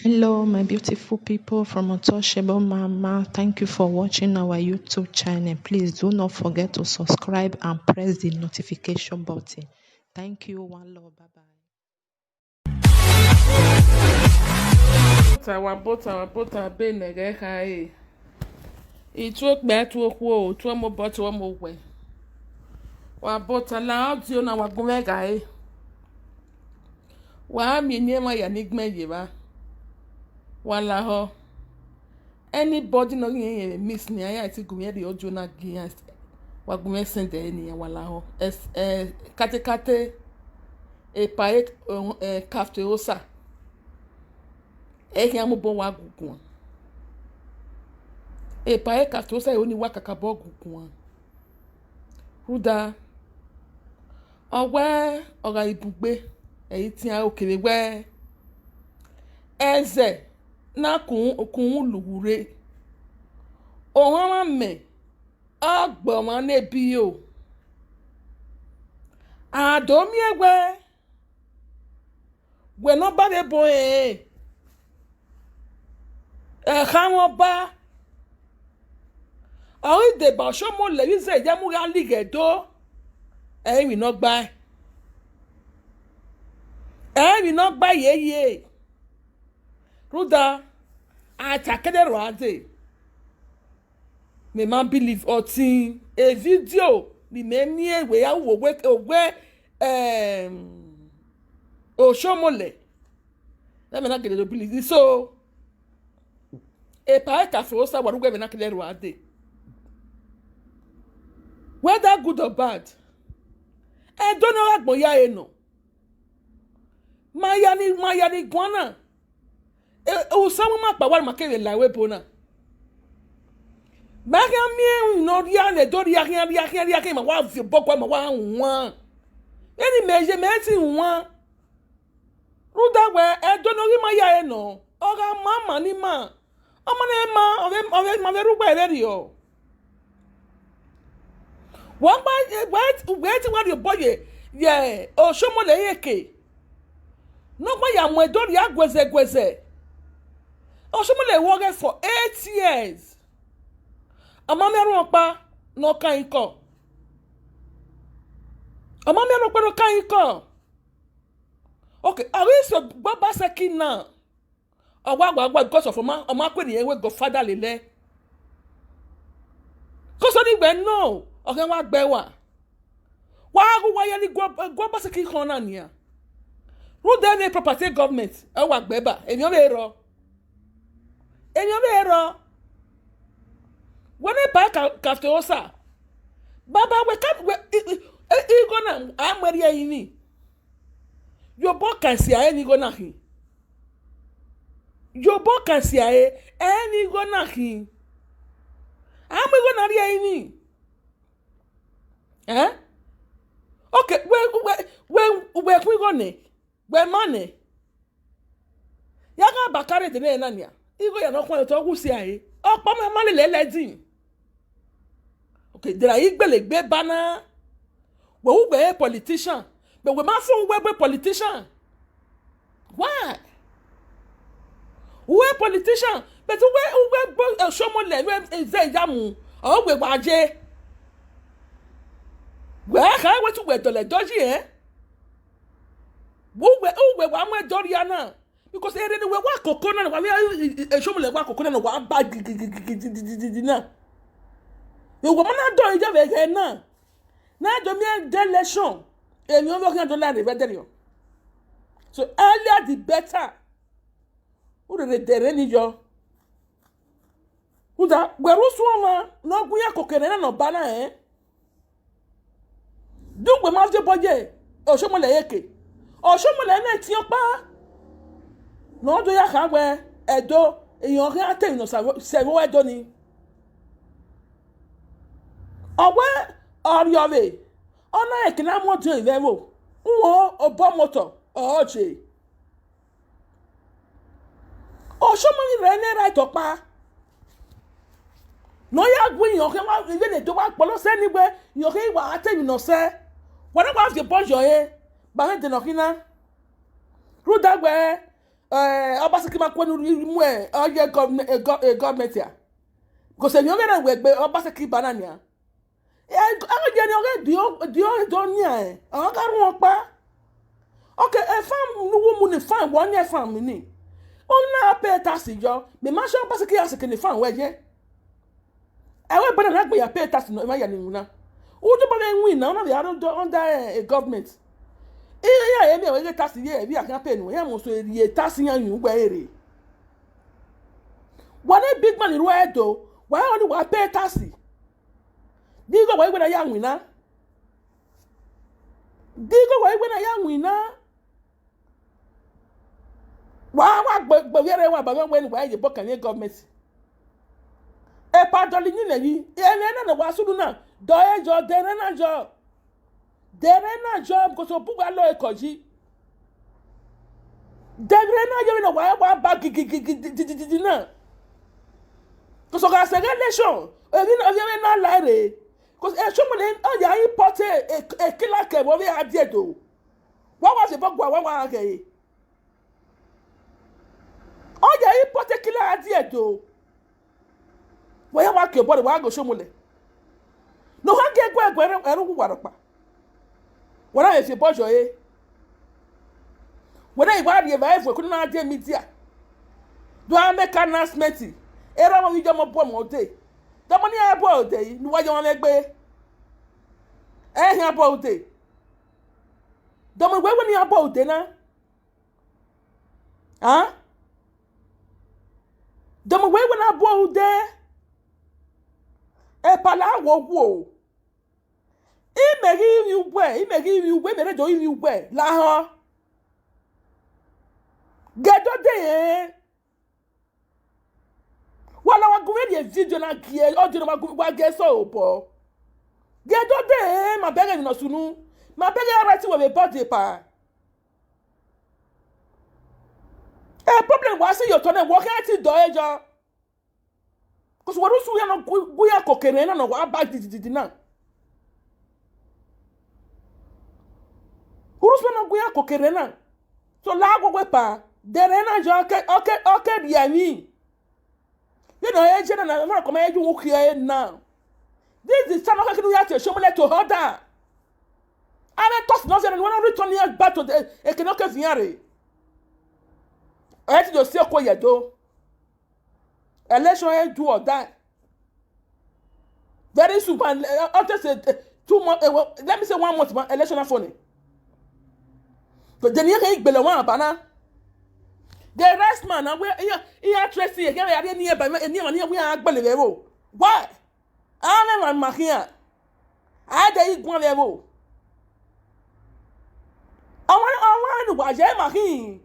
Hello, my beautiful people from Untouchable Mama. Thank you for watching our YouTube channel. Please do not forget to subscribe and press the notification button. Thank you. One love. Bye bye. Bota be nege hai. Itu me tu okwo, tu mo bot wo mo we. Wa bota la audio na wa gume gai. Wa mi ni ma ya nigme yeba. Wala ho. Anybody no yin miss ni aya ti gume the audio na gian. Wa gume send ni wala ho. Kate e pae kafte osa. Ehi amubo wa gugun. E pae kafte osa e oni wa kakabo gugun. Huda owe oga ibugbe eyi ti a okere we eze na kun luhure ohun me agbo ma na bi o adomi egbe we no ba de bo khan ba ori de ba so mo le wi se jamu ga ligue do we no gba we no gba ye ruda atakede roade me man believe otin a video ni me mi ewe ya wo we o shomole na me na gele do believe so e pa ka fo sa waru me na kede roade whether good or bad don't know agbon ya eno maya ni gwana o samu ma pa wa ma kere la we bona ba ga mi no ria le do ria ma wa fi bokwa ma wa nwa eni meje me ti nwa ruda we don't know ri ma ya eno o ga mama ni ma o ma na ma ma veru gba ere ri o wọ́n bá ti wá rí bọ́yẹ̀ yẹ òṣòmọlẹ̀ yẹ̀kẹ̀ nọ́gbọ́n yà mọ̀ ẹ̀dọ́rì àgbẹ̀zẹ̀gbẹ̀zẹ̀ òṣòmọlẹ̀ wọ́gẹ̀ for 8 years ọmọ mẹ́rin ọ̀pá n'ọ̀ka ikọ̀ ọmọ mẹ́rin ọ̀pá n'ọ̀ka ikọ̀ ok àríṣọ gbọ́bá sẹ́kì náà ọwọ́ àgbàgbà because of ọmọ akpẹ̀rẹ̀ yẹn wẹ́ godfather lélẹ̀ kọ́sọ́ nígbẹ̀ náà okay wa gbe wa go wa ye ni go ba se ki kan na ni a who dey the property government e wa gbe ba emi o be ro woni pa kafte osa baba we go na amari yin ni yo bo kan si aye ni go na hin eni go na hin ami go na ri yin ni okay we go ne we mane ya ga bakare de na nia igo ya no kwa to gu si aye opa me male leledin okay there are igbelegbe bana we be politician but we ma fun we politician why we politician but we shomo le we ze jamu o we gbaje where can we to we dole doji we wa mo doriana because ere ni we wa kokona na wa shomo le wa kokona na wa ba gidi na yo wo na do ija ve na do mi de election e mi o wo kan do la re so earlier the better who the dere ni yo uda gberu suoma no gun ya kokene na no bana dugbe ma je boje osomole yeke osomole na ti opa no do ya kan we edo eyan kan ate ino se wo edo ni owe oriove ona ekina mo dun ivewo nwo obo moto oje osomole re ne right opa no ya gwe yan kan wa ile le do wa polo se ni gbe yan kan wa ate ino se wọ́n wá fi bọ́jọ̀ yẹn gbàgbé dènà kí ná rúdàgbẹ́ Obaseki ma kwenu mu oye government ya. Because you ngena we Obaseki banana. Je ni oge dio nia Oga run pa. Okay, a farm no woman ni farm one year farm ni. Ona pay tax jo. Me ma sure Obaseki asiki ni farm we je. Ewe bana na gbe ya pay tax no ma ya ni una. Uju ba ga win na una dey under a government. Iya ye me we tax ye bi akan pay no. Ya mo so ye tax yan yu gba ere. One big man in Ruedo, why only wa pay tax? Digo why when a young winner? Digo why when a young winner? Why but very well but when why the book and government? A part of the unity, and then was soon now. Doye job, derena job. Derena job because of Puga law koji. Derena job in a while back dinner. Because I said, election, I not lie. Because a woman, oh, yeah, he put a killer came over here. Do what was the book? What gay? Oh, yeah, he put a killer idea. Do where walk your body? Why go show me? No one get where I don't want to. When I say, Bojo, when I want your wife, we couldn't idea media. Do I make an announcement? Eranomigho mo po mo de. The money I bought de, no why you want egbe. Here bought de. The money when you bought de na. Huh? The money when I bought de. E pala wo. He may give you way, me do you way. La ho. Get do de. Wala wa gwe video na gie audio na wa ge so po ge do de ma bege no sunu ma bege right we be body pa problem was your turn work at do ejo cuz wo rusu ya no guya kokere na no wa ba didi na rusu na guya kokere na so la go pa dere na jo okay diami. You know, I'm not coming to work here now. This is time I can do that. Show me let to hold that. I don't talk nothing and when I return here back to the economic fiare. I had to see what you do. Election I do or die. Very soon, after say 2 months, let me say 1 month, election funny. But then you can't be the one, banana. The rest man, he had Tracy again. I didn't hear by near we are believable. Why? I never mark here. I did one level. I want to watch him.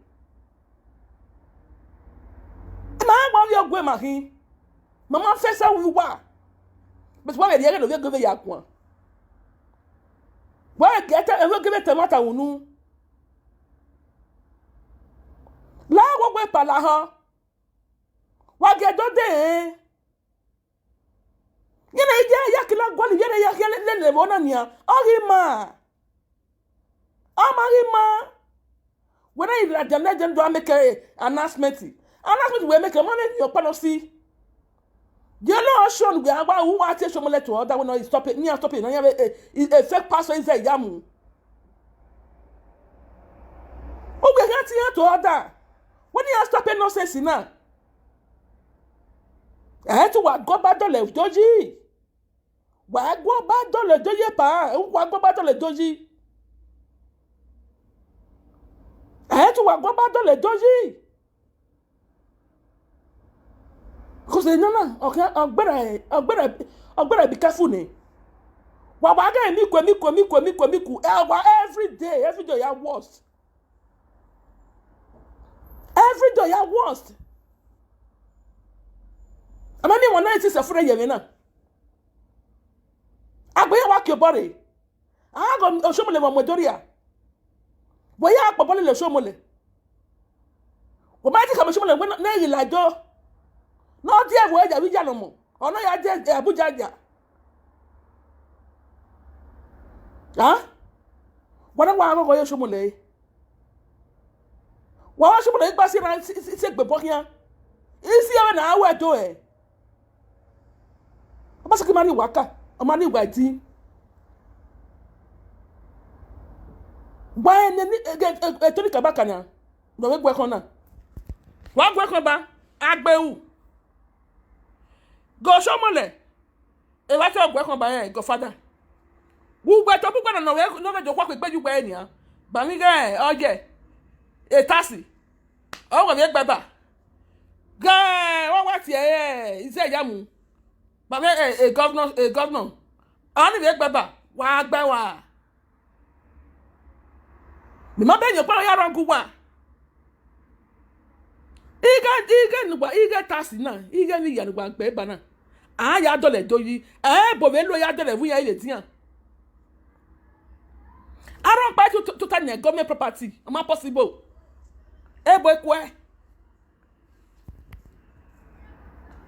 I want your grandma. Mamma says how you are. But why are you going to give a yak one? Why get a will give it a matter? La wo we pa la ha wa ge do de yene ya kila gwali yene ya le wona nia ohima amahima when I the legend do make a announcement we make a money your policy you know shown we agba who wa te so mo let to other we no stop it near stop it no a fake pastor is a yamu o we get here to other. When you stop it nonsense now, I had to go back to the doji. Why go back to the doji pa? Why go back to the doji? I had to go back to the doji. Because they know, okay, I'm better be careful. Why every day I was. Every day I was. I mean, one night is a friend, you know. I go walk your body. I go show me the Modoria. Why are you probably show me? What might come show me when not like do? Not dear word, I will get no more. Or no, I did Abuja. Huh? What am I going to show me? wa shi mo igba si na si gbebo kian isi e na awe do e Obaseki mani waka o mani igba ti gba ene etoni kabaka na no we gbe kan na wa gbe kan ba agbewu go somole e wa te gbe kan ba yen go father gbogbo to púpọ̀ na no we jo kwa pe gbeju gba eniyan gba mi ge oje e tasi o wo mi gbe ba gan wọ́n wá ti iṣẹ́ ìyàmú bàbá governor àwọn níbi ẹgbẹ́bà wà á gbẹ́ wà mímọ́ bẹ́ẹ̀ yẹn pẹ́rọ yàrá ọgùn wà ige tasi náà ige ní ìyànùgbà gbẹ́ bà náà àá yà dọ̀lẹ̀ dóyí bòbí ló yà dọ̀lẹ̀ fún yà ilẹ̀ tíyàn arọ́ pa tó ta ní government property ọmọ possible ebo ekú ẹ.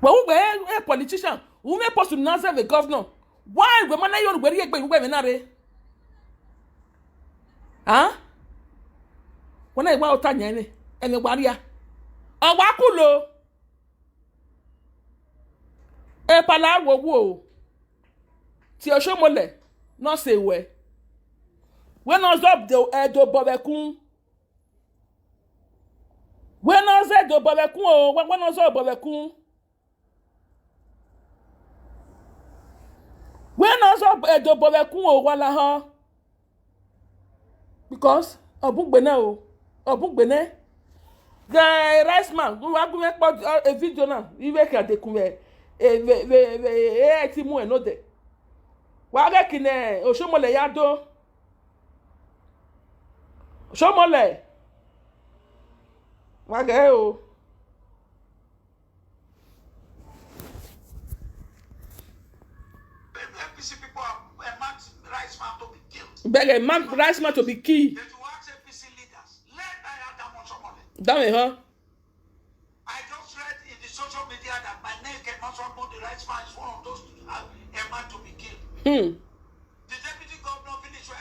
Well, we a politician, who may post to answer the governor. Why we man you where you go menare? Huh? When I want tanya ni ene waria. Awakulo. E pala wo. Ti Osomole no say we. When us up the do bobekun. When us do bobekun o, when us up bobekun. When also do bobekun o wala ha because obugbene the rice man we wa gbe po a video na iwe ka de kun ti mu e no de wa ga kine Osomole ya do Osomole wa ga o Beg man rice man to be key. Damn it, huh? I just read in the social media that my name cannot support the rice man is one of those a man to be killed. The deputy governor finished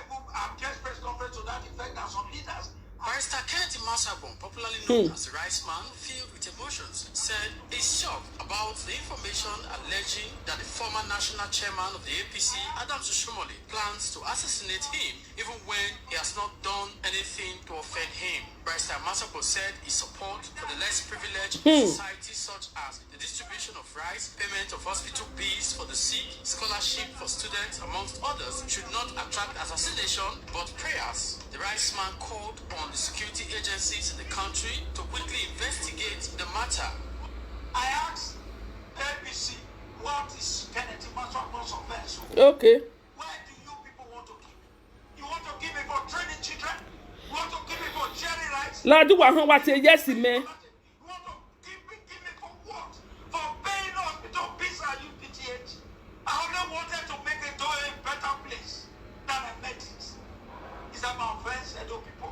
just press conference to that effect that some leaders. Barrister Kenneth Masabon, popularly known as the Rice Man, filled with emotions, said he's shocked about the information alleging that the former national chairman of the APC, Adams Osomole, plans to assassinate him even when he has not done anything to offend him. Barrister Masabon said his support for the less privileged in society, such as the distribution of rice, payment of hospital bills for the sick, scholarship for students, amongst others, should not attract assassination but prayers. The Rice Man called on the security agencies in the country to quickly investigate the matter. I asked ABC, what is Kenneth Masabon's offense? Okay. Why do you people want to kill me? You want to kill me for training children? You want to kill me for sharing rights? La do wa han wa te yes me. You want to kill me for what? For paying hospital bills and UPTH? I only wanted to make it a better place than I met it. Is that my offense, Edo people?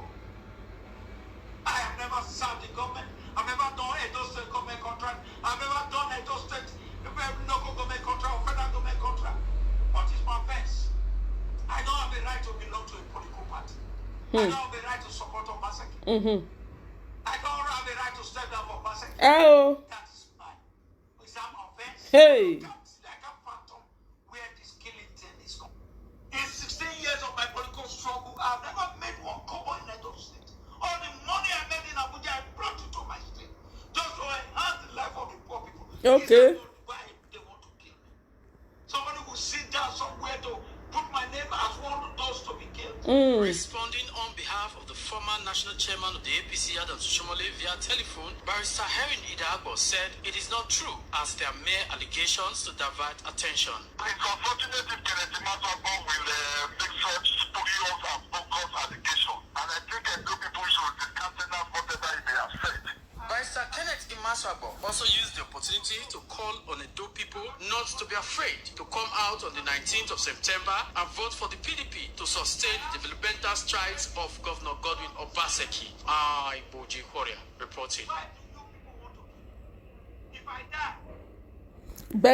I have never served the government. I've never done Edo State government contract. I've never done Edo State local government contract or federal government contract. What is my offense? I don't have the right to belong to a political party. I don't have the right to support Obaseki. I don't have the right to step down for Obaseki. Oh. That is mine. Is that my offense? Hey. I can't fathom where this killing thing is going. In 16 years of my political struggle, I've never made one kobo in Edo State. All the money I made in Abuja, I brought it to my state. Just to enhance the life of the poor people. Okay. Why they want to kill me? Somebody will sit down somewhere to put my name as one of those to be killed. Responding on behalf of the former national chairman of the APC, Adams Osomole, via telephone, Barrister Eranomigho said it is not true, as they are mere allegations to divert attention. It's unfortunate if Kenneth Masabon will make such spurious and bogus allegations. And I think Edo people should discountenance whatever he may have said. Barrister Kenneth Masabon also used the opportunity to call on Edo people not to be afraid to come out on the 19th of September and vote for the PDP to sustain the developmental strides of Governor Godwin Obaseki. Iboji Korea reporting. Why do you people want to kill me? If I die,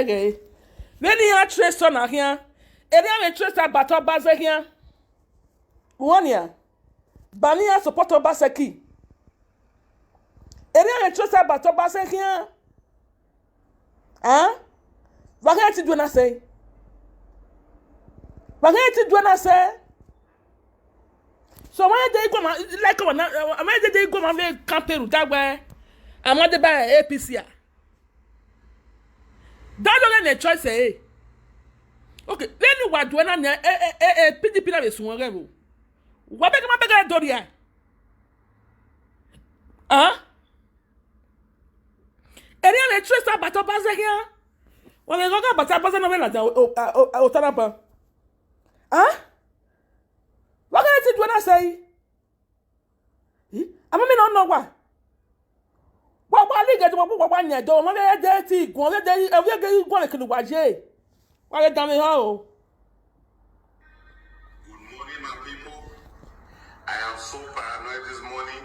Bege. When you are trace on here, area me trace about Obaseki. One year. Bania support Obaseki. Ere trust about to ba se kian. Hein? Va ga ti do na say. Va ga ti do na say. So when they go like when they go ma ve camper tagba. Amade ba APC a. That don't any choice eh. Okay, then what do na PDP na be sun re o. Wa be ma be ga do dia. Ah? Ere le trust about to ba se kian. Wọ́n lè gọ́gọ́ bàtà bọ́sẹ̀ náà mẹ́rin àti òtánàpọ̀. Wọ́n kẹ́lẹ́ ti dúró náà sẹ́yìn. Àmọ́ mi náà nọ wà. Gbogbo alígẹ̀ tí wọ́n gbogbo wà ní ẹ̀dọ́ wọn lè dé ti ìgùn ọ̀lẹ́dẹ̀ ìgùn ọ̀lẹ́kìlì wà jẹ́. Wọ́n lè dàmí hàn o. Good morning, my people. I am so paranoid this morning.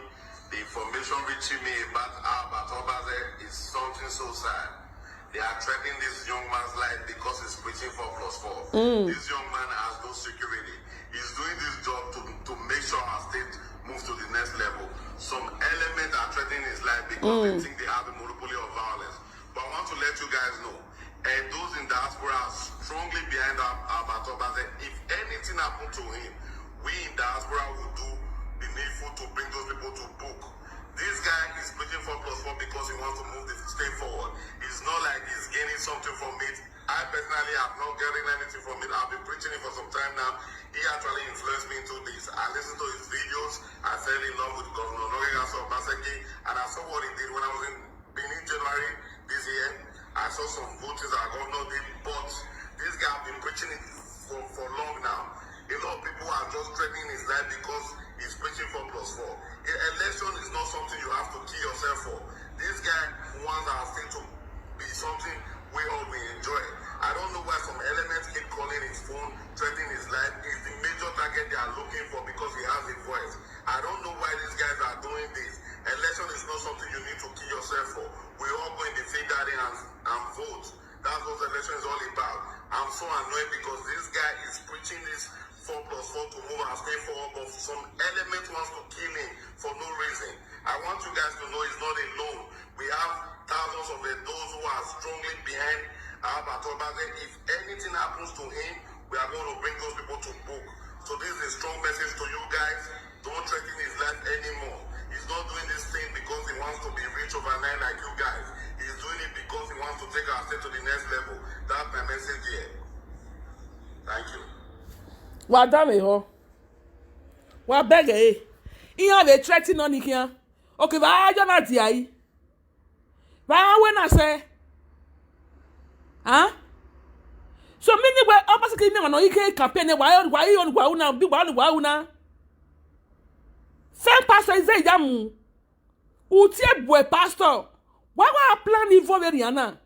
The information reaching me about Albert Obaze is something so sad. They are threatening this young man's life because he's preaching 4+4. This young man has no security. He's doing this job to make sure our state moves to the next level. Some elements are threatening his life because they think they have a monopoly of violence. But I want to let you guys know, and those in diaspora are strongly behind Albert Obaze. If anything happened to him, we in diaspora will do the needful to bring those people to book. This guy is preaching 4+4 because he wants to move the state forward. It's not like he's gaining something from it. I personally have not getting anything from it. I've been preaching it for some time now. He actually influenced me into this. I listened to his videos. I fell in love with Governor Noriega Obaseki, and I saw what he did when I was in Benin January this year. I saw some good things that Governor did, but this guy has been preaching it for long now. A lot of people are just threatening his life because he's preaching 4+4. Election is not something you have to kill yourself for. This guy wants our state to be something we all will enjoy. I don't know why some elements keep calling his phone, threatening his life. It's the major target they are looking for because he has a voice. I don't know why these guys are doing this. Election is not something you need to kill yourself for. We all go in the field and vote. That's what election is all about. I'm so annoyed because this guy is preaching this 4+4 to move our state forward, but some element wants to kill him for no reason. I want you guys to know he's not alone. We have thousands of those who are strongly behind Albert Obaze. If anything happens to him, we are going to bring those people to book. So this is a strong message to you guys. Don't threaten his life anymore. He's not doing this thing because he wants to be rich overnight like you guys. He's doing it because he wants to take our state to the next level. That's my message here. Thank you. Wa dame ho. Wa bege e. Iyan be threaten on ikian. Okay, ba ajo na ti ayi. Ba we na say. So many we opposite me no ike campaign wa una bi wa una. Fen pastor is jamu. Utie boy pastor. Why plan evil very ana?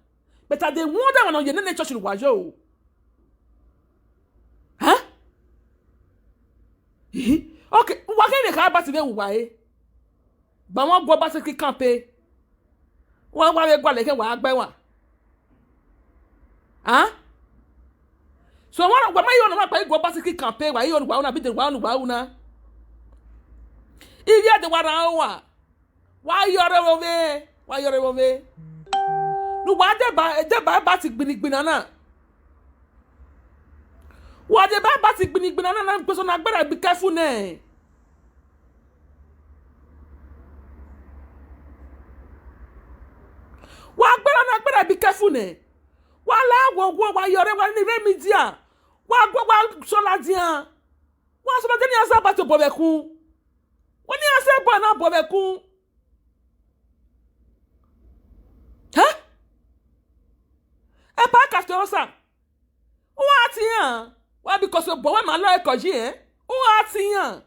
But they wonder on your church in wajo. Okay, what can they have about the way? But one go back to campaign. One way go like a by one. So what my own go back to campaign? Why you on bit the one now? If you the 1 hour, why you're over? Why you're over? No, what the batik binana? What the batik binana? Because I better be careful now. What better be careful now? Why you're over media? What soladia? What soladia about to Bobeku? When you say Bana Bobeku? E pa Castosa. What here? Why because of boy my like eh? What here?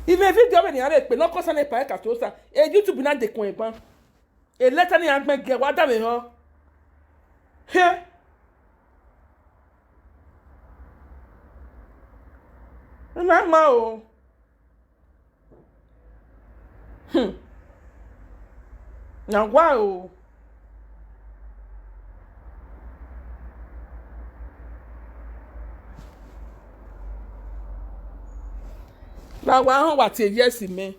Even video when you are pe no concern e pa Castosa. E YouTube na de kun e pan. E letter ni an gbe ge wa da me ho. He. Na ma o. Na wa o. Na wa han wa ti yes me.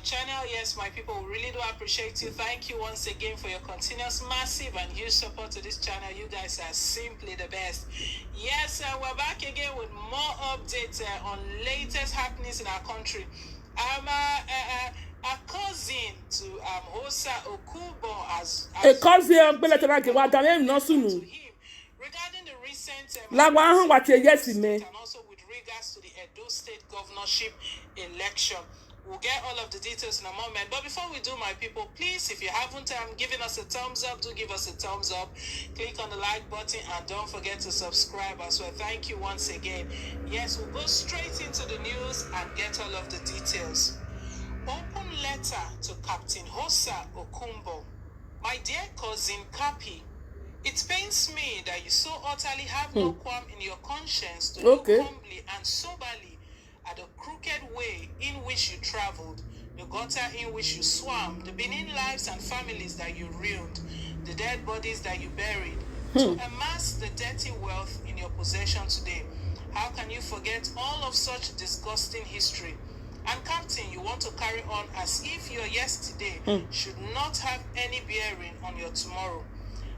channel. Yes, my people, we really do appreciate you. Thank you once again for your continuous, massive, and huge support to this channel. You guys are simply the best. Yes, we're back again with more updates on latest happenings in our country. A cousin to Hosa Okubo as a cousin beletera ke wa dale no to sunu him regarding the recent la wa han wa tie yes me and also with regards to the Edo State governorship election. We'll get all of the details in a moment. But before we do, my people, please, if you haven't given us a thumbs up, do give us a thumbs up. Click on the like button and don't forget to subscribe as well. Thank you once again. Yes, we'll go straight into the news and get all of the details. Open letter to Captain Hosa Okumbo. My dear cousin Kapi, it pains me that you so utterly have no qualm in your conscience to look humbly and soberly at the crooked way in which you traveled, the gutter in which you swam, the beneath lives and families that you ruined, the dead bodies that you buried, to amass the dirty wealth in your possession today. How can you forget all of such disgusting history? And Captain, you want to carry on as if your yesterday should not have any bearing on your tomorrow.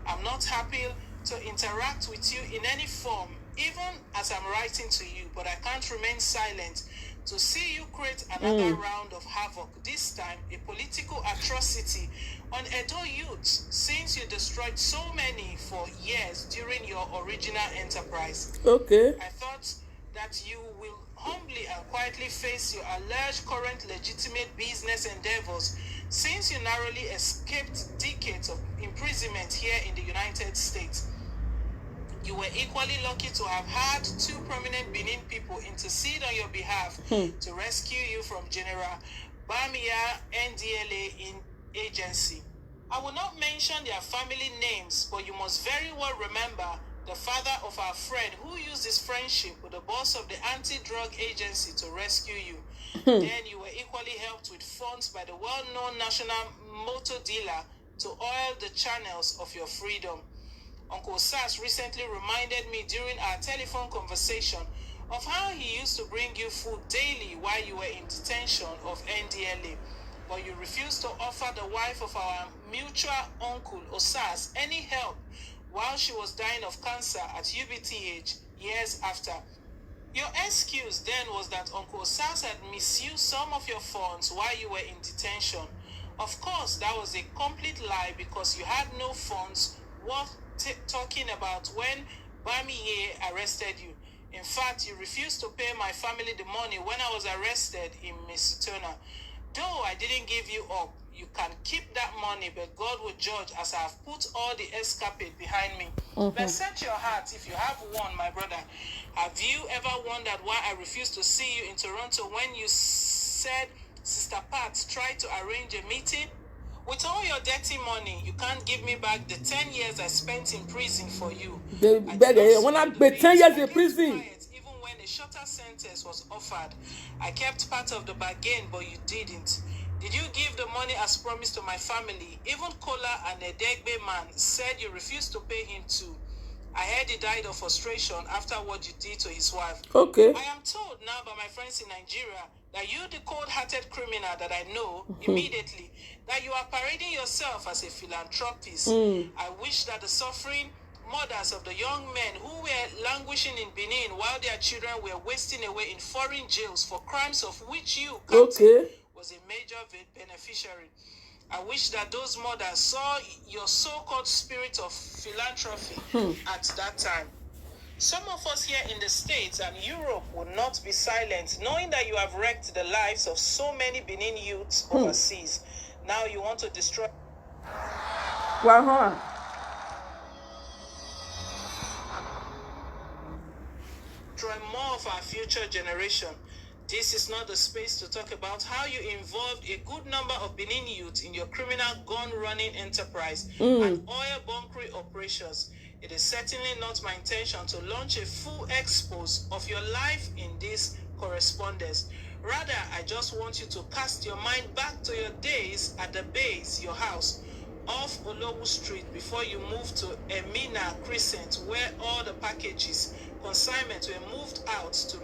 I'm not happy to interact with you in any form, even as I'm writing to you, but I can't remain silent to see you create another round of havoc, this time a political atrocity on Edo youth, since you destroyed so many for years during your original enterprise. I thought that you will humbly and quietly face your alleged current legitimate business endeavors, since you narrowly escaped decades of imprisonment here in the United States. You were equally lucky to have had two prominent Benin people intercede on your behalf to rescue you from General Bamia NDLA in agency. I will not mention their family names, but you must very well remember the father of our friend who used his friendship with the boss of the anti-drug agency to rescue you. Then you were equally helped with funds by the well-known national motor dealer to oil the channels of your freedom. Uncle Sas recently reminded me during our telephone conversation of how he used to bring you food daily while you were in detention of NDLA, but you refused to offer the wife of our mutual uncle Osas any help while she was dying of cancer at UBTH years after. Your excuse then was that Uncle Osas had misused some of your funds while you were in detention. Of course, that was a complete lie because you had no funds worth talking about when Bamiye arrested you. In fact, you refused to pay my family the money when I was arrested in Mississauga. Though I didn't give you up, you can keep that money, but God will judge as I have put all the escapade behind me. But set your heart if you have one, my brother. Have you ever wondered why I refused to see you in Toronto when you said Sister Pat tried to arrange a meeting? With all your dirty money, you can't give me back the 10 years I spent in prison for you. When I spent 10 years in prison. Even when a shorter sentence was offered, I kept part of the bargain, but you didn't. Did you give the money as promised to my family? Even Kola and Edegbe man said you refused to pay him too. I heard he died of frustration after what you did to his wife. I am told now by my friends in Nigeria that you, the cold-hearted criminal that I know immediately, that you are parading yourself as a philanthropist. I wish that the suffering mothers of the young men who were languishing in Benin while their children were wasting away in foreign jails for crimes of which you, Captain, was a major beneficiary. I wish that those mothers saw your so-called spirit of philanthropy at that time. Some of us here in the States and Europe will not be silent, knowing that you have wrecked the lives of so many Benin youths overseas. Now you want to destroy more of our future generation. This is not the space to talk about how you involved a good number of Benin youths in your criminal gun-running enterprise and oil bunkering operations. It is certainly not my intention to launch a full expose of your life in this correspondence. Rather, I just want you to cast your mind back to your days at the base, your house, off Olowu Street before you moved to Emina Crescent, where all the packages, consignments were moved out to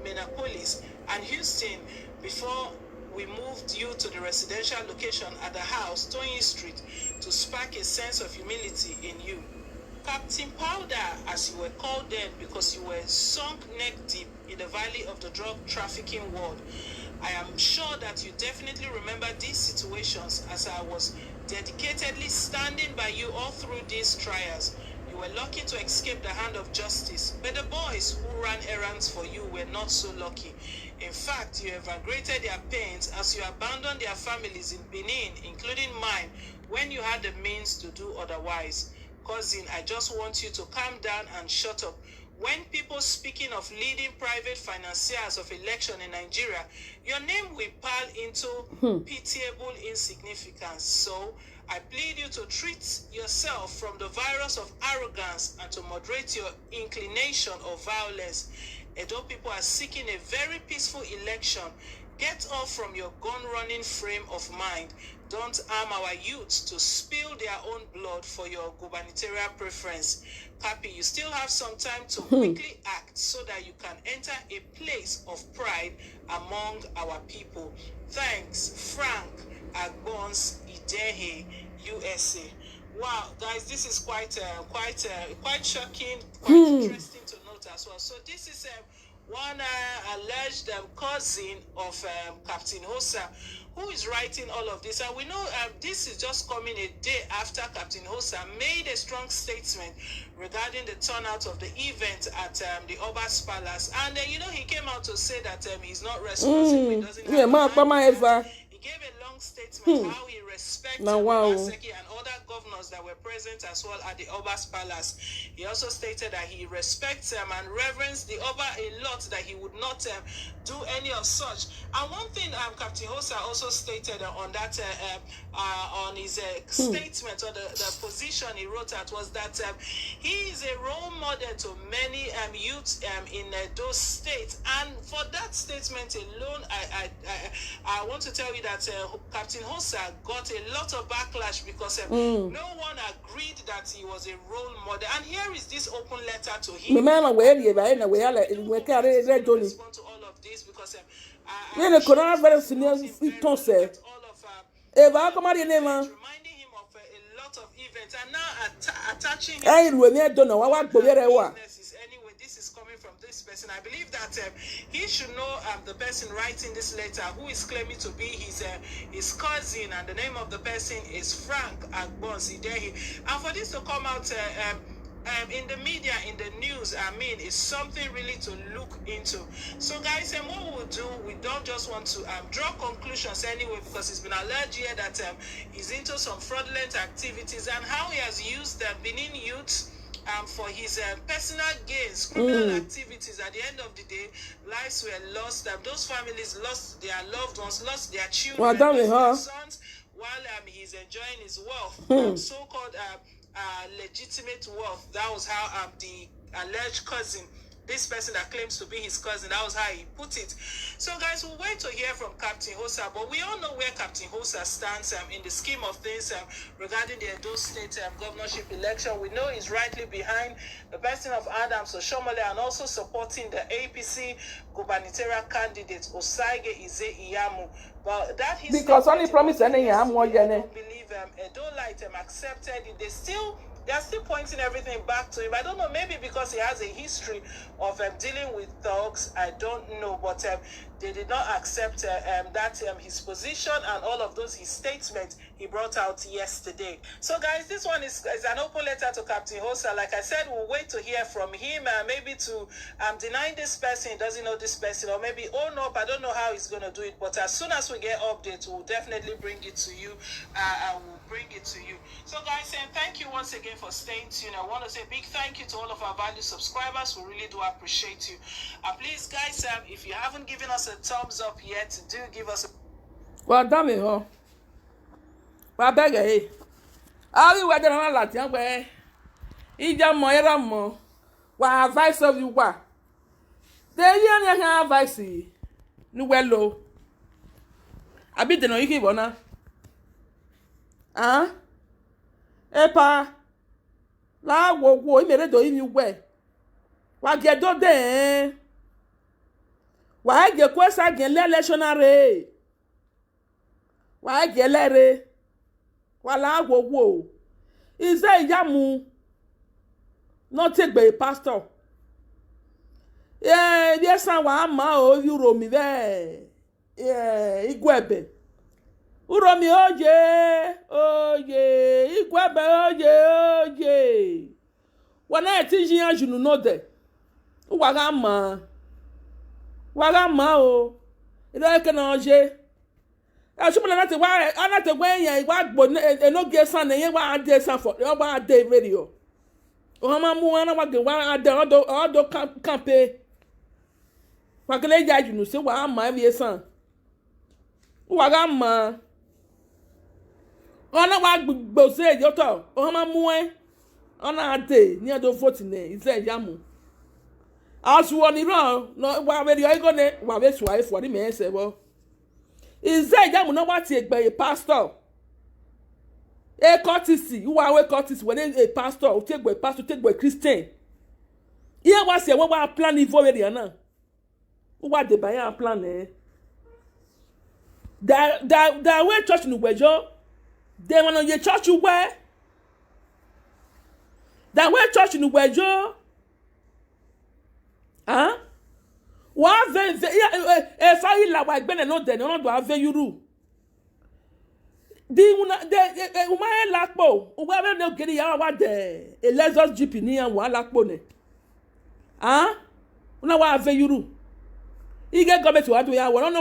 Minneapolis and Houston before we moved you to the residential location at the house, Tony Street, to spark a sense of humility in you. Captain Powder, as you were called then because you were sunk neck deep in the valley of the drug trafficking world. I am sure that you definitely remember these situations, as I was dedicatedly standing by you all through these trials. You were lucky to escape the hand of justice, but the boys who ran errands for you were not so lucky. In fact, you aggravated their pains as you abandoned their families in Benin, including mine, when you had the means to do otherwise. Cousin, I just want you to calm down and shut up. When people speaking of leading private financiers of election in Nigeria, your name will pile into pitiable insignificance. So I plead you to treat yourself from the virus of arrogance and to moderate your inclination of violence. Edo people are seeking a very peaceful election. Get off from your gun-running frame of mind. Don't arm our youths to spill their own blood for your gubernatorial preference. Cappy, you still have some time to quickly act so that you can enter a place of pride among our people. Thanks, Frank Agbons Idehe, USA. Wow, guys, this is quite shocking, quite interesting to note as well. So this is one alleged cousin of Captain Hosa, who is writing all of this. And we know this is just coming a day after Captain Hosa made a strong statement regarding the turnout of the event at the Oba's Palace. And you know, he came out to say that he's not responsible. He doesn't have he gave a long statement how he respects Obaseki and other governors that were present as well at the Oba's Palace. He also stated that he respects and reverence the Oba a lot, that he would not do any of such. And one thing Captain Hosa also stated on that on his statement, or the position he wrote at, was that he is a role model to many youths in those states. And for that statement alone, I want to tell you that Captain Hosa got a lot of backlash because no one agreed that he was a role model. And here is this open letter to him. Respond to all of this because coronavirus reminding him of a lot of events, and now attaching him to businesses. Anyway, this is coming from this person. I believe that he should know the person writing this letter, who is claiming to be his cousin, and the name of the person is Frank Agbons Idehe. And for this to come out in the media, in the news, I mean, it's something really to look into. So guys, what we'll do, we don't just want to draw conclusions anyway, because it's been alleged here that he's into some fraudulent activities, and how he has used the Benin youth for his personal gains, criminal activities. At the end of the day, lives were lost. Those families lost their loved ones, lost their children, lost their sons, while he's enjoying his wealth, so-called legitimate wealth. That was how the alleged cousin, this person that claims to be his cousin, that was how he put it. So guys, we'll wait to hear from Captain Hosa, but we all know where Captain Hosa stands in the scheme of things regarding the Edo State governorship election. We know he's rightly behind the person of Adams Oshomole, and also supporting the APC gubernatorial candidate Osaige Ize Iyamu. But that is because only promise any I don't believe Edo Light accepted it. They are still pointing everything back to him. I don't know, maybe because he has a history of dealing with thugs. I don't know, but they did not accept his position and all of those his statements he brought out yesterday. So guys, this one is an open letter to Captain Hosa. Like I said, we'll wait to hear from him, maybe to deny this person, he doesn't know this person, or maybe own up. I don't know how he's going to do it, but as soon as we get updates, we'll definitely bring it to you. So guys, thank you once again for staying tuned. I want to say a big thank you to all of our valued subscribers. We really do appreciate you. Please guys, if you haven't given us a thumbs up yet, do give us a... Well, damn it, huh? Well, beg you. I'll be waiting on a lot, young way. Ija moira mo. What advice of you what? There you have advice. No well low. I beat the no you keep on. Epa. La wo imere do yin we. Wa ge do de. Wa ge kwesa gen le electionary. wa gelere wala agwogwo ize yamu no take by pastor bi san wa ma o yuro mi be igwebe uromi oye igwebe oye wana etiji ajunu no de waga ma o ile ke na oje asumula na te wa ana te gwen yan igwa gbo enoge san yen wa ade san for o ba ade video o ma mu ana wa ge wa ade odo campaign wa kele jaju se wa ma bi san wa ga ma ona wa gbo se yo to o ma mu ona ade ni ado vote ne ize yamu asu oni ran no wa be yo go ne wa be suwa for the me se bo ize yamu no wa ti egbe pastor e courtesy wa we courtesy when a pastor o take by Christian here was say we wa plan evil area na wa de by plan da we church nu gbejo de won ye church we da we church nu gbejo wa ve fa ila wa gbe no de no do ave yuru di una de uma lapo uwa be no geri ya wa de Lexus GP ni an wa lapo ne una wa ave yuru ige government wa do ya wa no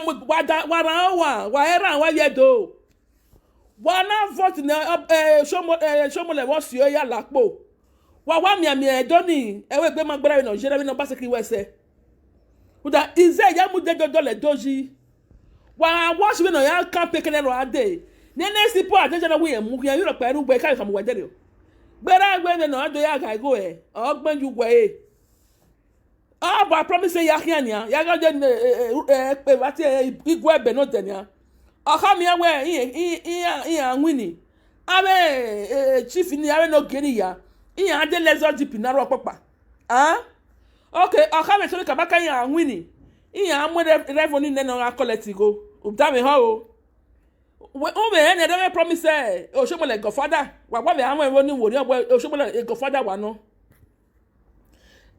wa era wa ye do wa na vote na shomo le wo si o ya lapo wa mi edo ni ewe gbe magbara no jere no ba se ki wese uda ize ya mu de do le doji wa wash we no ya campaign kenelo ade nene sipo attention na we mu ya yuro peru gbe kai kam wedere o gbera gbe no ado ya ga go ogban ju gwe ba promise ya hiania ya ga je pe wati igwe be no denia aka mi we anwini abe chief ni abe no geni ya ade Lexus GP na ro papa okay aka me so ka baka ya anwini amu revenue ne no collect go ubdame ho o me ene dey promise o shomo le godfather wa be àwọn ero ni wori o shomo le godfather wa no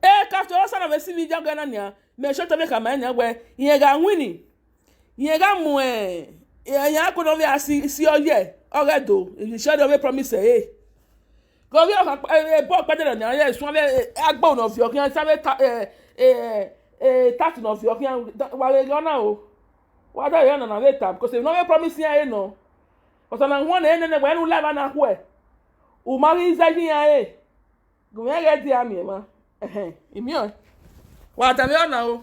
after all sana we see mi jaga na nia me show to make am enya we yen ga wini yen ga mu yen ko no we asi oye oredo you show the promise go we bo pede na ye so we agbo no fi okin sabe tax no fi okin wa le gona o wa da ye na we tap because no we promise yan no because na won na we nu live na ho o ma ri za yin yan go me get dia mi ma imi o wa ta mi ona o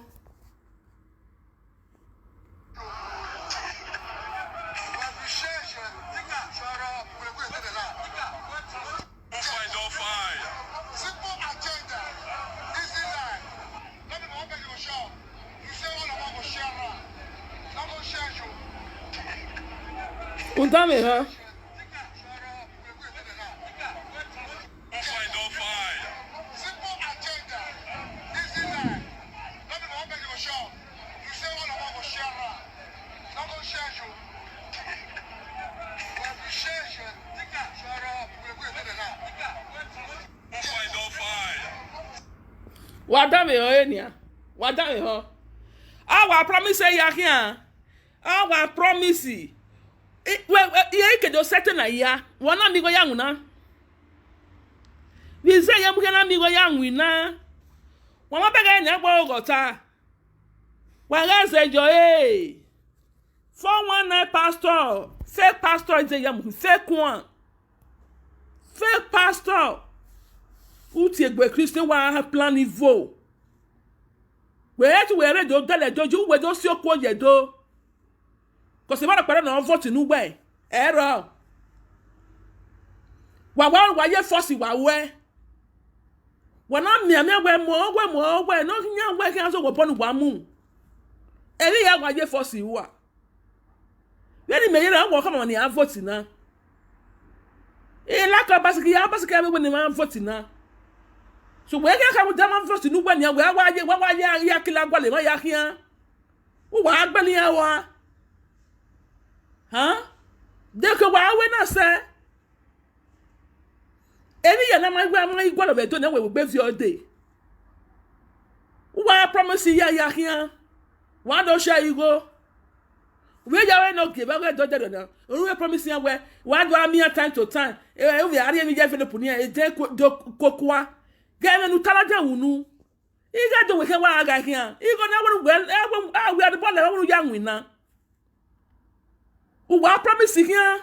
Contame, ha? Wadame ho enia. Wadame ho. Our promise ya here. Our promise. Ye kedo settle na ya. Wana migo yangu na. Bize ye muke na migo yangu na. Wama bega nya gbo ogota. Waga se jo 419 pastor. Fake pastor je yamu. Fake one. Fake pastor. Uti egbe Christian wa plan evil. We were do dele doju we do si okwo ye do. Cause the man pere na vote nu we. Error. Wa ye force wa we. Wana mi we mo we no nya we kan so wo ponu wa mu. Eri ya wa ye force wa. We ni me ye na wo come na vote na. La ka basiki we ni man vote na. So we can come down first no one ya kila gwale ma ya kian. Wo wa agbani ya wa. Deke wa we na say. Any ya na my gwa of do na we be fi all day. Wa promise ya here. Wa do share you go. We ya we no give we do na. We promise ya we wa do am time to time. We are mi je fi no puni e je kokwa. Ge me nu talaja wunu. Iga do we ke wa aga here. Igo na we we are the ball we ya win na. Wa promise here.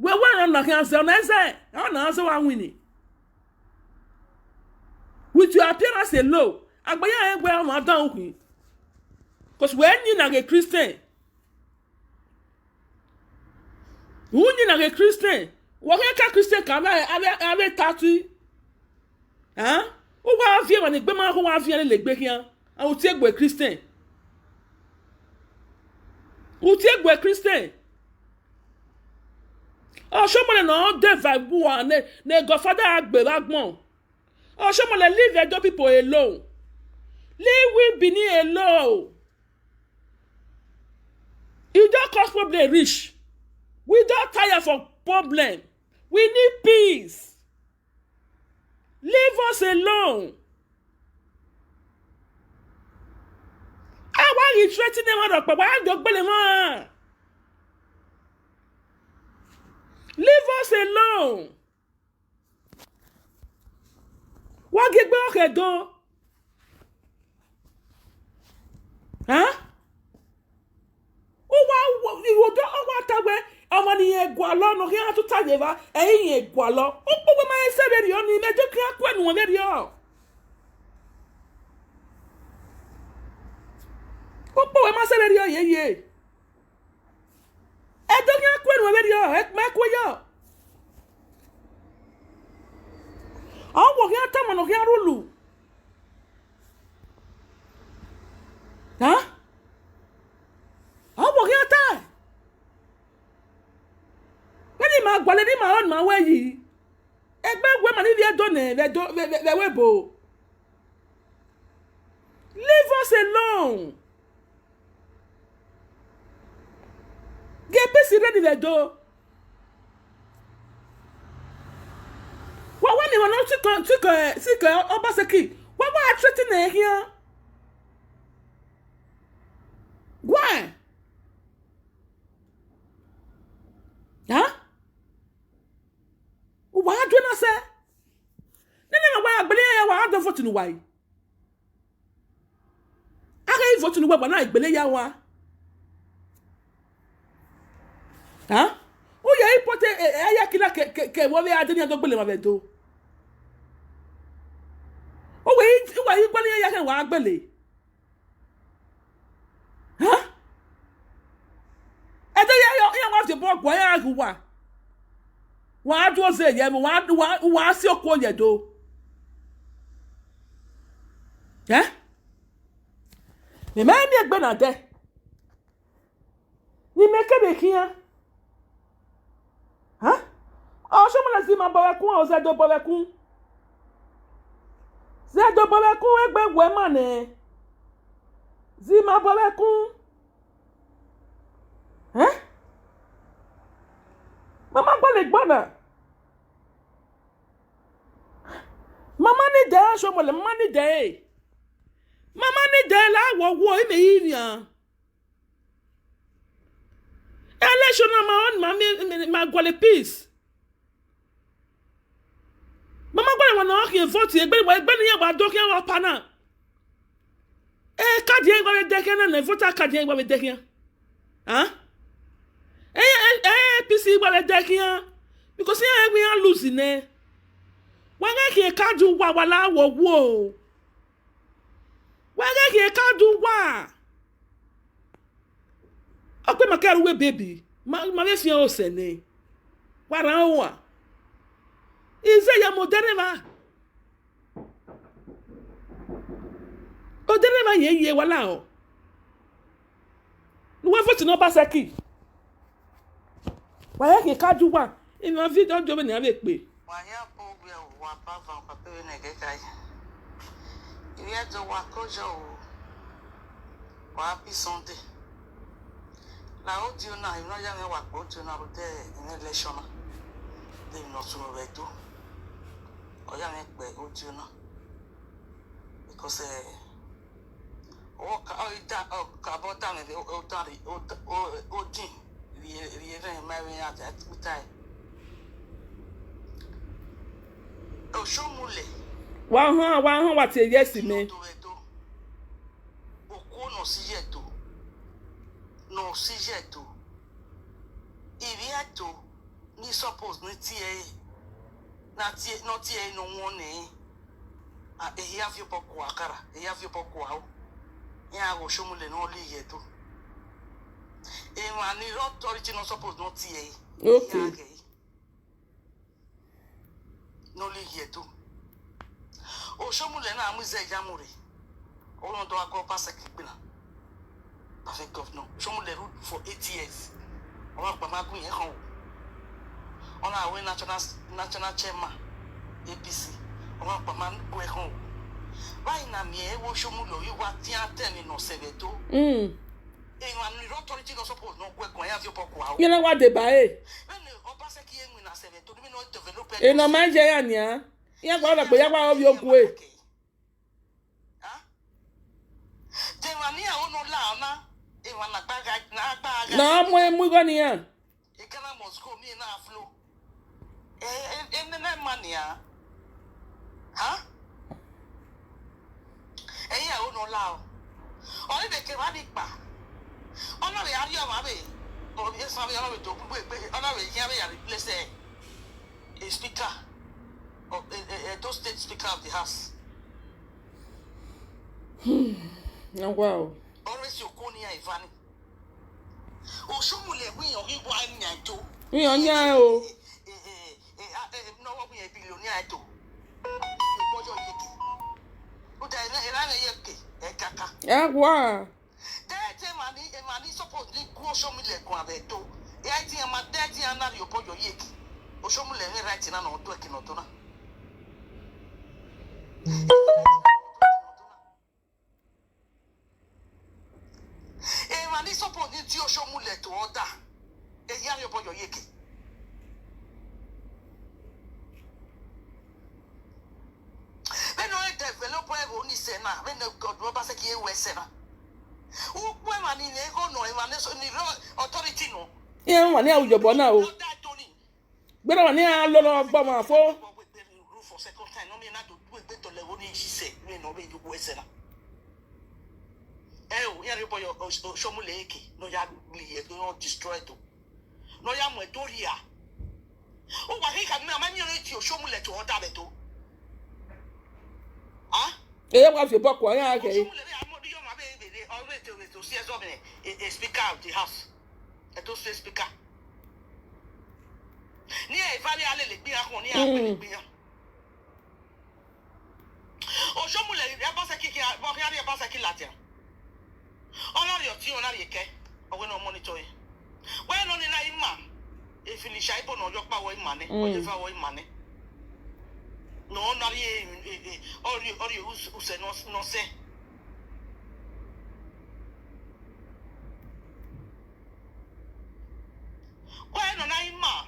We want to can say na say. I na say one winning. With your appearance alone, agbaya egbe ma down queen. Because when you na a Christian, what can Christian come ave tattoo? Huh? O wa fi when egbe ma ko wa fi le gbe kian. A o ti egbe Christian. O ti egbe Christian. Oh, someone no dey vibe one ne godfather agbe bagbon. Oh, someone leave the people alone. Leave we Benin alone. You don't cause problem rich. We don't tire for problem. We need peace. Leave us alone. Why you threatening them? Why don't believe them? Leave us alone. What get back do? Huh? Oh, you don't want to ọmọnì egwa lo no kia to tageva eyin egwa lo opo ma se be ri o ni mejo kia kwenu won be ri o opo ma se be ri o ye e do kia kwenu won be ri o e ma kwo yo awo kia ta mo no kia rulu ha awo kia ta ma gwale ni ma on ma we yi egbe gwe ma ni vie do ne ve webo leave us alone get busy ready ve do wa ni wa no sik obaseki wa threaten na here why huh wa do na say na wa agbele ya wa do vote nu why aga vote nu wa na agbele ya wa huh o ye ipote aya kila ke wo be adeni adogbele ma be do o we gbele ya ke wa agbele huh edo ya wa de bo gwa ya agwa wa do ze ye mo wa si okwo ye do eh me ma ni egbe na de ni me ke be kian huh o so mo la si ma bo ekun o ze do bo ekun egbe gwe ma ne zi ma bo ekun eh mama gbole gbona mama ni de so mo le mama ni de la wo ime yiyan election na ma on ma gbole peace mama gbole wona o ki vote egbe ni ya wa do ki wa pa na card yen gwa de ken na voter card yen gwa de ken huh PC gwa de ken because here we are losing eh wa ga ki card wa wala wo wa ga ki card wa okwe makaru we baby ma be fi o se ni wa ran wa ize ya modereva o dereva ye wala o wa vote no basaki wa ya ki card wa ina video do be ni ave pe wa ya po gbe wa pa va pa pe ne ge kai iye do wa kojo o wa bi sonde na audio na you know ya me wa audio na but in election they not so ready o ya me pe audio na because o ka bota me o din we even marry at that time o show mule One what a yes me. o ko no si yeto no si yeto iriato ni suppose ni tie na tie no tie no wone a ehi afio poku akara ehi afio poku awo ya go show mule no li yeto e ma ni authority no suppose no tie Okay. no li yeto o show mule na amuze jamure o no do ago pass kipina perfect governor show mule rule for 8 years o ma pa ma gun yen kan on a we national chairman APC o ma pa ma gun yen kan right na me e wo show mule yi wa ti aten no seveto e ma ni authority no suppose no go kon ya fi poku awo You know what they buy? when o pass ki yen na seveto do me no develop E no manje ya nia. Ya gwa na ya gwa obi okwe. Demania ono la na e wana baga na baga Na mu go ni ya. e kana Moscow mi na flow na mania ha ya ono la o ni be ke ba bi pa ono re ari o ma be o bi so be ono be to bu pe ono be ya be ya replace a speaker of a state speaker of the house Na wow. always your konia Ivani o shumule wi o hibo anyanto Mi onya o. no wa bi billionaire to bojo yiki o da na yeke e kaka Ya gwa. tete mani support ni go shumule ko abeto e ai ti ma tete na ri bojo yiki o shumule ni right na no to ekinoto na mani support ni ti o shumule to oda e ya ri bojo yiki when no develop we ni se na when God no pass ki e we se na u pe mani ne go no e mani so ni authority no Ya wa ni awujobo na o. Gbera wa ni a lo lo gba ma fo. For second time no me na do we to le woni se me no be ju we se na o ya ri boyo shomule eke no ya li no destroy to no ya mo etoria o wa ke ka me ma mi no ti o shomule to order be to E ya wa fi boko ya ke. shomule be amodi yo ma be always to see as a speaker of the house to say speaker ni e vale ale le gbe akon ni a gbe yan o shomule ya ba se kiki bo ya ba se ki latia honor your tea honor your care or when no monitor when on na ima e finish ipo no jo pa wo imane o je fa wo imane no na ri ori use no se when on na ima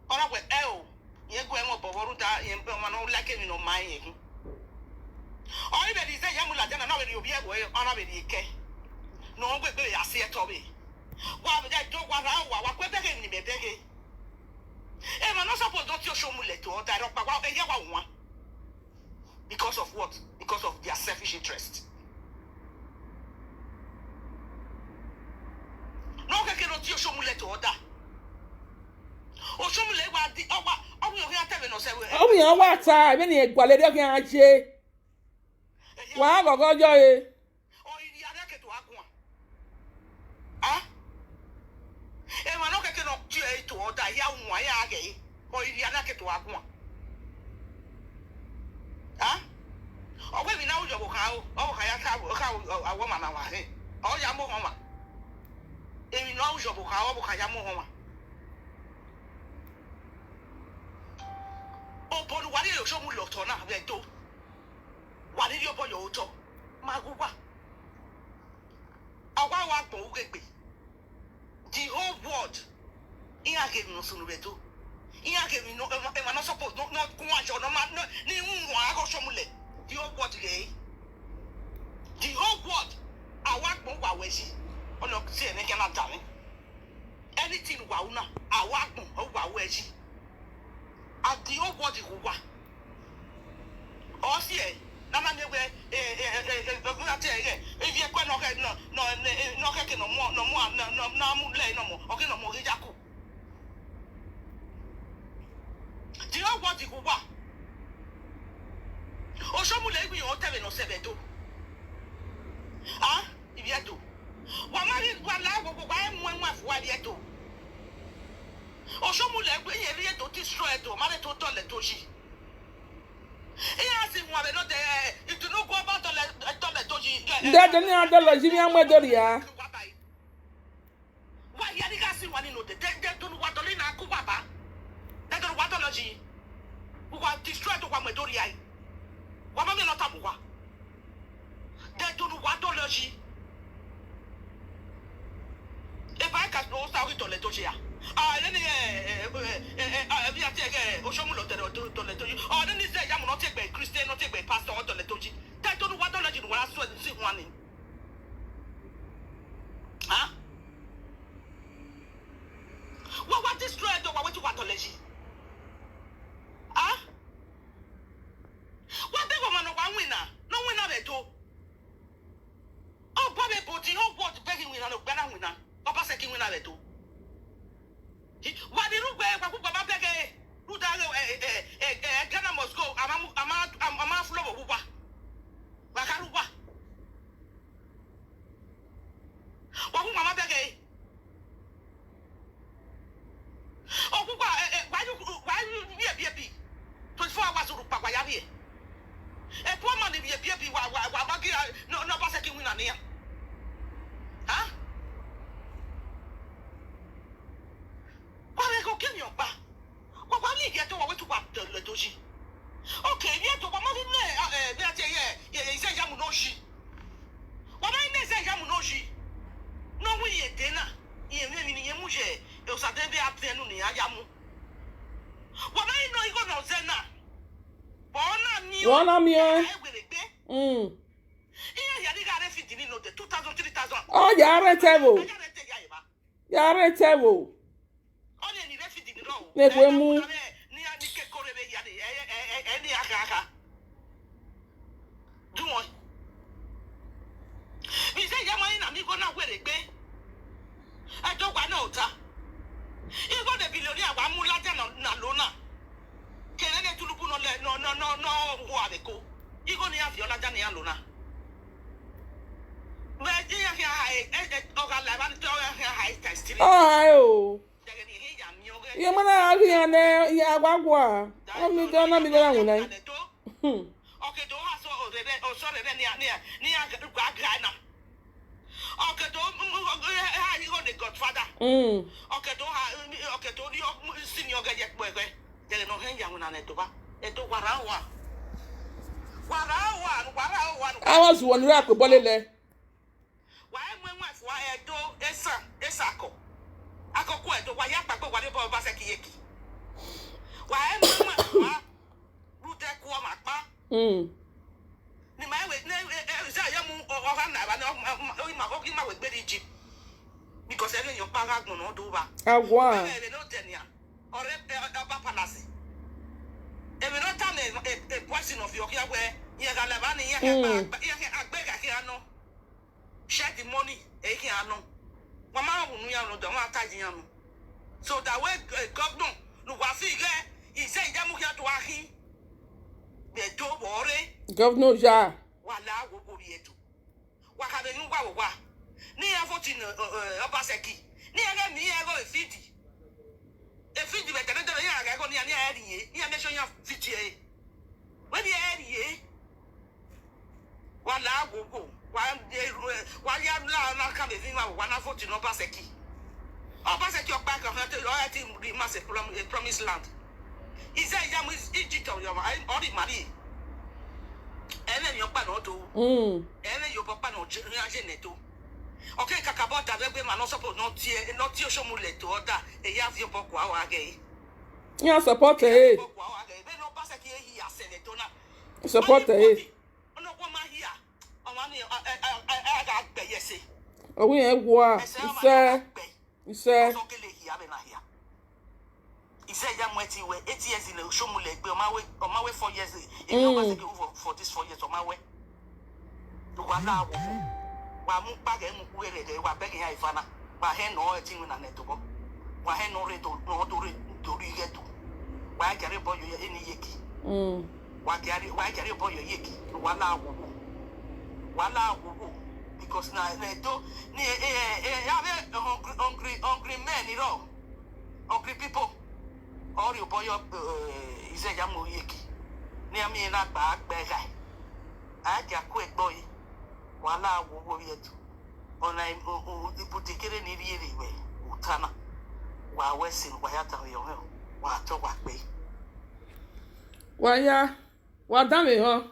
ora we ye go en obo woru da ye mpe ma no like me no man ye ori be di se yamula jana na we obi e go ona be di ke no gbe be ase e to be wa be to wa ra wa kwe be ke ni be ke e ma no suppose don't you show mule to that rock wa e ya wa won because of what? Because of their selfish interest. No ke no ti show mule to order o show mule wa di o we o ya tell me no say we O mi an wa ta be ni egbale de kan aje. Wa gogo jo e. o iri ara ke to akun e ma no ke no ti e to order ya won ya age o iri ara ke to akun o we bi na ujo bo ka o ka ya ka awo ma na wa he o ya mo ho ma e mi no ujo bo ka o bo ka ya mo ho ma o bodu wa le so mu lo to na be to wa le yo bo yo to ma gu wa The whole world. Iya gave no sunu beto. Iya gave no not suppose not kuacho no ni unwa go shomule. The whole world gay. The whole world. I want more waweshi. Ono see ne kana tani. Anything wauna. I want more waweshi. At the whole world go. Oh see Nama newe gumate if you kwa no ke no mo na mu le no mo okay no mo hijaku. Do you know what you wa? O shomu le gbi o tebe no sebedo. Ah, ibieto. Wa mari wa la go wa mu afu wa ibieto. O shomu le gbi ye ri to destroy to mare to tole to ji. Iya si mu abe no de itu no go about tole to ji. Nda de ni adolo ji mi amedori ya. Wa ya ni ga si wa ni no de to no wa dole na ku baba. De to wa dole ji. Who got destroyed to Wamedoria? Wamami not Abuwa. They don't know whatology. If I can know how to let Oshia. Then we are taking Oshomulo to let you. Or then he said, I'm not take by Christian, not take by Pastor or to let you. They don't know whatology was so and see one. Huh? What destroyed to what you wantology? Ah? What the woman one winner? No winner at all. Oh, Bobby Booty, oh, what begging winner, no better winner. Papa second winner at all. What did you wear? What Papa Begay? Who died? Ghana must go. I'm a flow of Uba. Wakaruba. What will Mama Begay? Oh, why you be a baby? 24 hours of Papa Yabi. A poor man be a baby while no passing winner near. Huh? Why they go kill your back? What will you get to the Doji? Okay, yet to Mamma, he says Yamunoshi. What I say Yamunoshi? No, we eat dinner. Yamushe, it was a day afternoon. Yamu. What I know you gonna say now? One am here. Oh, yare table. Yare table. Ne kwe mu. I don't want no ta. You got the billionaire wa mu la na lona. Kenene tulubu no wa de ko. You go ni afio la jani lona. We ji ya o ga la ban to ya high test. Oh. Ye mana ari ane ya gwagwa. O mi do na mi do na wuna. Okay, do ha so o so re ni gwa na. Okay, do ha you go the godfather. Okay, do you senior ga yet boy. There no hen ya wuna na to ba. E to warawa. I was one rack bolele. Why when wife wa e do esako. Akoko e do wa ya pa wa de bo ba sekiyeki. Why when wife wa rute ko ma pa. Ni my way, say yamu or na o ma we be Egypt. Because even your parents no do ba. Agwa. They no tenya. Or ba palace. If you don't tell a portion of your where you have a agbega here no. Share the money, a no. Mama will know the one tajin. So that way governor no was he said Yamuka to Ahi. The two bore. Governor Ja. Wala will go yet. What have you got? Near 14 Obaseki. Near me, I go a 50. A 50 better than I go near near nation of 50. When the area, wala will go. While you are not coming, 114 Obaseki. Obaseki, your back of her loyalty will be massive from a promised land. He said, Yam is Egypt or your money. And then your panoto. And then your papa no geneto. Okay, kakabota bebe man not support not tie show mule to order e ya fi poko awa age. Yeah, support eh. Poko awa age. Be no pass ke hi senator na. Support eh. Ono ko ma here. O ma ni aga gbe yese. Oh we egwa. Ise. So kele hi abe na here. Ise ya mweti we 8 years in show mule gbe o ma we 4 years. E no pass ke for this 4 years o ma we. Wa na wo. Wa mu pa ge mu ku ere de wa be ge ya ifana wa he no e tin na neto wa he no re to no to re to ri ge to wa jare bo yo eni yeki wa jare bo yo yeki wa la wo because na neto ni ya be hungry men iro hungry people or you boy ise ya mu yeki ni ami na gba ga a ja ku egbo yi wala wo yetu ona ibutikere ni riere we utana wa wesin wa yata yo wa to wa pe Wa ya wa dame ho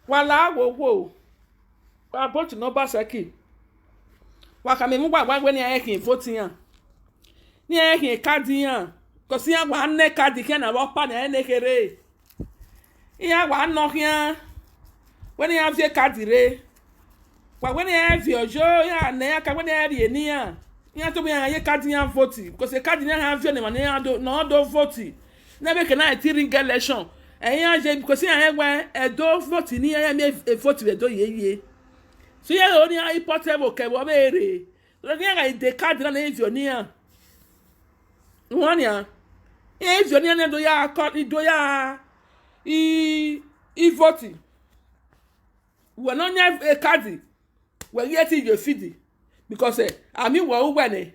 wala wo wa bot no basaki wa ka me mu gba we ni ayekin votian ni ayekin kadian ko si an wa ne kadi ke na wo pa na enekere iya wa no hian when you have your card re when you have your joy ya na ka when you have ni ya to be an ye card yan vote because the card yan have your name no do vote na be can I tiring election yan je because yan we do vote ni yan me vote we do ye so ya only a portable ke wo be re so yan the card na have your ni ya one ya if your ni do ya do ya I vote we no have a card we get it your feed because ami wo ugbe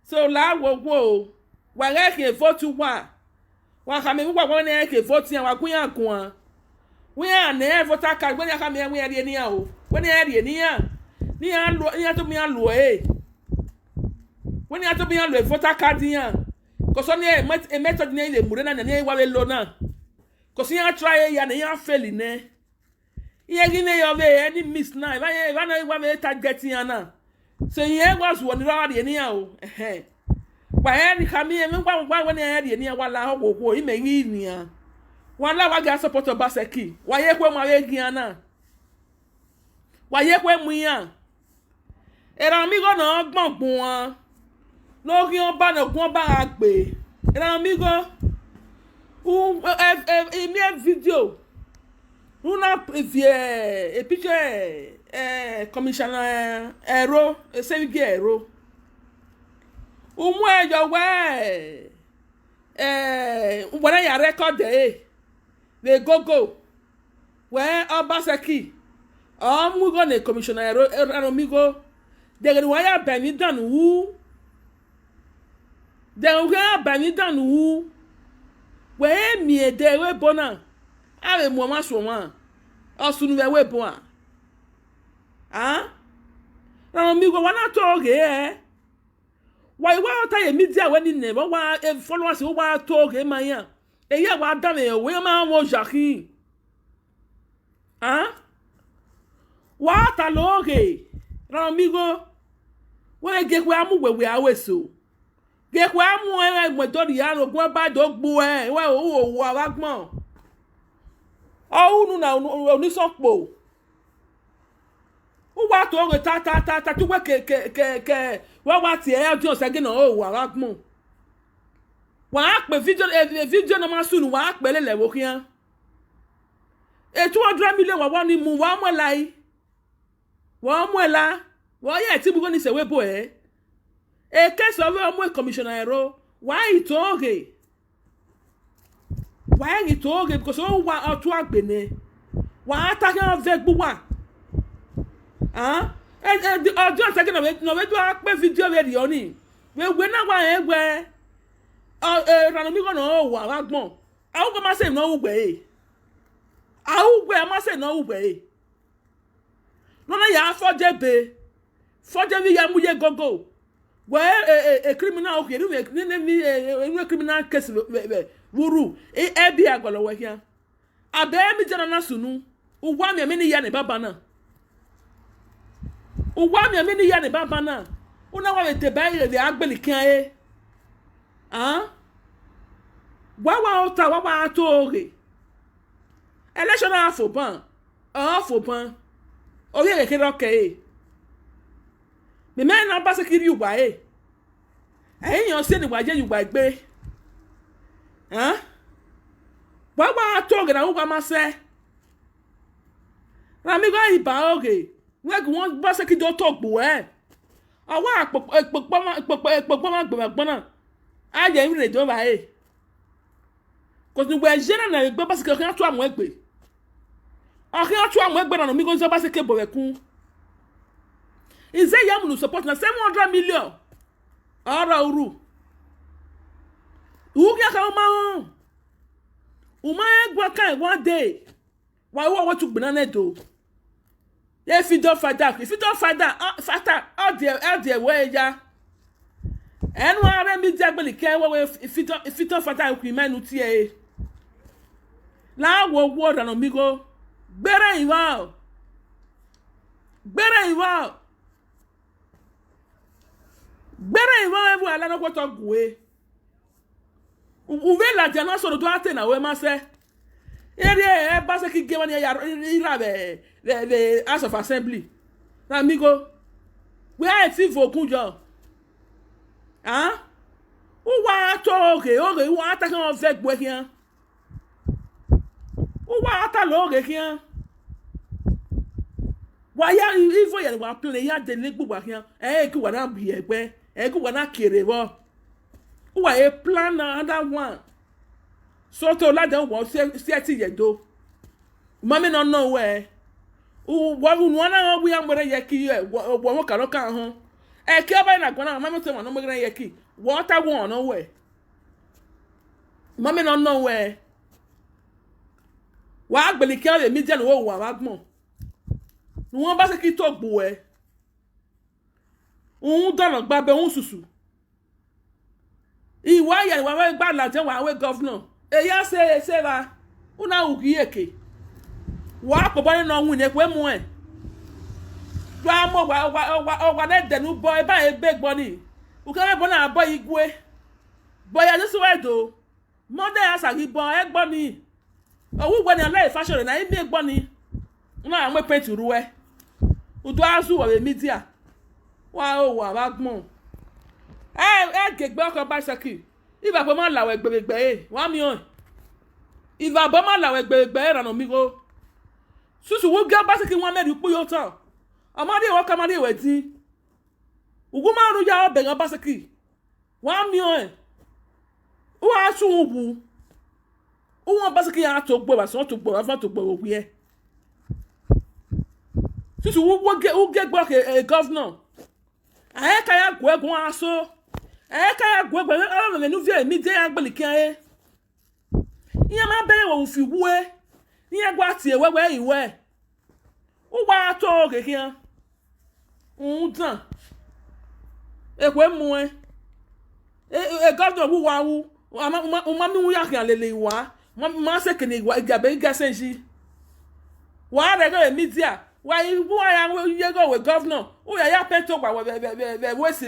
so la wo wa ga ke vote wa ka me wa na ke vote yan wa kun yan kun we an na voter card we ka me we ri ni yan o we na ri ni yan lo yan to mi yan lo we na to mi yan lo voter card yan ko so ni e method ni le mure na na wa we lo na because you try ya na you fail ne you gine your way any miss na if I know we target ya na so you was one round ni ya o wa any come here me gba when e ni wala ogwo ime yi ni ya wala wa ga support Obaseki wa ye kwe ma we gian na wa ye kwe mu ya Eranomigho na gbongbon an lórí ọba na gun ba agbe Eranomigho a video una a picture commissioner ero sevigi ero umu ejo we wona ya record they go where Obaseki mu go na commissioner ero Eranomigho they go wire bani dan wu they go bani dan wu we mi ede we bona ave mo ma so wan osunu we bo a Eranomigho wana to ge why ta ye media we ni ne wa followers we wa to ge man ya e ya wa da me we ma wo jaki wa ta lo ge Eranomigho we ge we amu we aweso ge we amu e gbodori ya ro gun ba do gbo we o awagbon nu na onisopo o wa to ge ta tu we ke wa ti e ojo se ge na o awagbon wa pe video na ma sunu wa pe lele wo kian 200 million wa ni mu wa mo lai wa mo la wa ye ti bu go ni se we bo e case of mo commissioner ero why itoge because o wa otu agbene wa ataka ve gbu wa ojo ataka no we do pe video we ri oni we na wa egbe Eranomigho no wa gbon awu go ma se no ugbe ma se no ugbe no na ya foje bi ya mu ye gogo where a criminal okay no criminal case wuru e bi agolo we here abe mi jana na sunu uwa mi ni ya ne baba na uwa mi amini ya ne baba na una wa te ba ile de agbeli kan e wa ota wa to oge election afo ban ori e ke roke e me me na ba se kiri uwa e eyan se ni wa je uwa gbe wa to oge na uwa ma se na mi go iba oge wegu won ba se ki do to gbo awa popo ma gbe na a je mi le do ba e ko ni we jena na gbe ba se kan to amu egbe akin to amu egbe na mi go so ba se ke bo ekun ize ya mu support na 700 million ara uru u ya ka ma egbe kan one day wa wo tu gbe na nedo if you don't fight that all the way ya and one me jagbeli ke wo if you don't fight that ku menu ti e la wo Eranomigho gbere iwa ewu ala no to gwe uve la jana so do ate na we ma se ere ba se ki ge wani ya ira be the House of Assembly Eranomigho we are ti vokunjo uwa to oge uwa ta kan fe gbe kian uwa ta lo oge kian wa ya ifo ya wa play ya de le gbugba kian ki wa na bi egbe ki wa na kere wo uwa e plan another one so to la de wo se ti yedo mami no know where wa na we am ye ki wo mo karo kan ho ki aba na gwana mami to no mo ye ki water one no where mami no know where wa agbeli ki le media no wo wa gbon ni wọ́n bá ṣe ki to gbo dona gba be susu iwa ya wa gba la je wa we governor eya se ra una ugi eke wa po bani no win e pe mu e wa mo wa na denu boy ba e be gbo ni u ka be na boy igwe boy ya so we do mo de asagi bo e gbo ni owu gbo ni ala fashion na imi gbo ni na mo paint ruwe udo azu wa media wa o wa ba gbon gegbe oko ba seki iba po ma lawe gbegbe e wa mi on iba bo ma lawe gbegbe Eranomigho susu wo ga ba seki won me ru yo tan amade wo ka made we ti ugu ma ru ya obe gan ba seki wa mi on wa sun ubu won ba seki ya to gbo ba so to gbo ba fa to gbo wo ye susu wo ge gbo ke governor ka ya gwegun aso ka ya gwegun ala me nu vie mi de agbeli kan e iya ma bere wo fi wuwe iya gwa ti ewewe iwe u gba to kekian dan ekwe mu governor wu wa wu ma mi wu ya kan lele wa ma se kene wa igabe gasenji wa re go media wa ibu ya ye go we governor o ya pento gba we si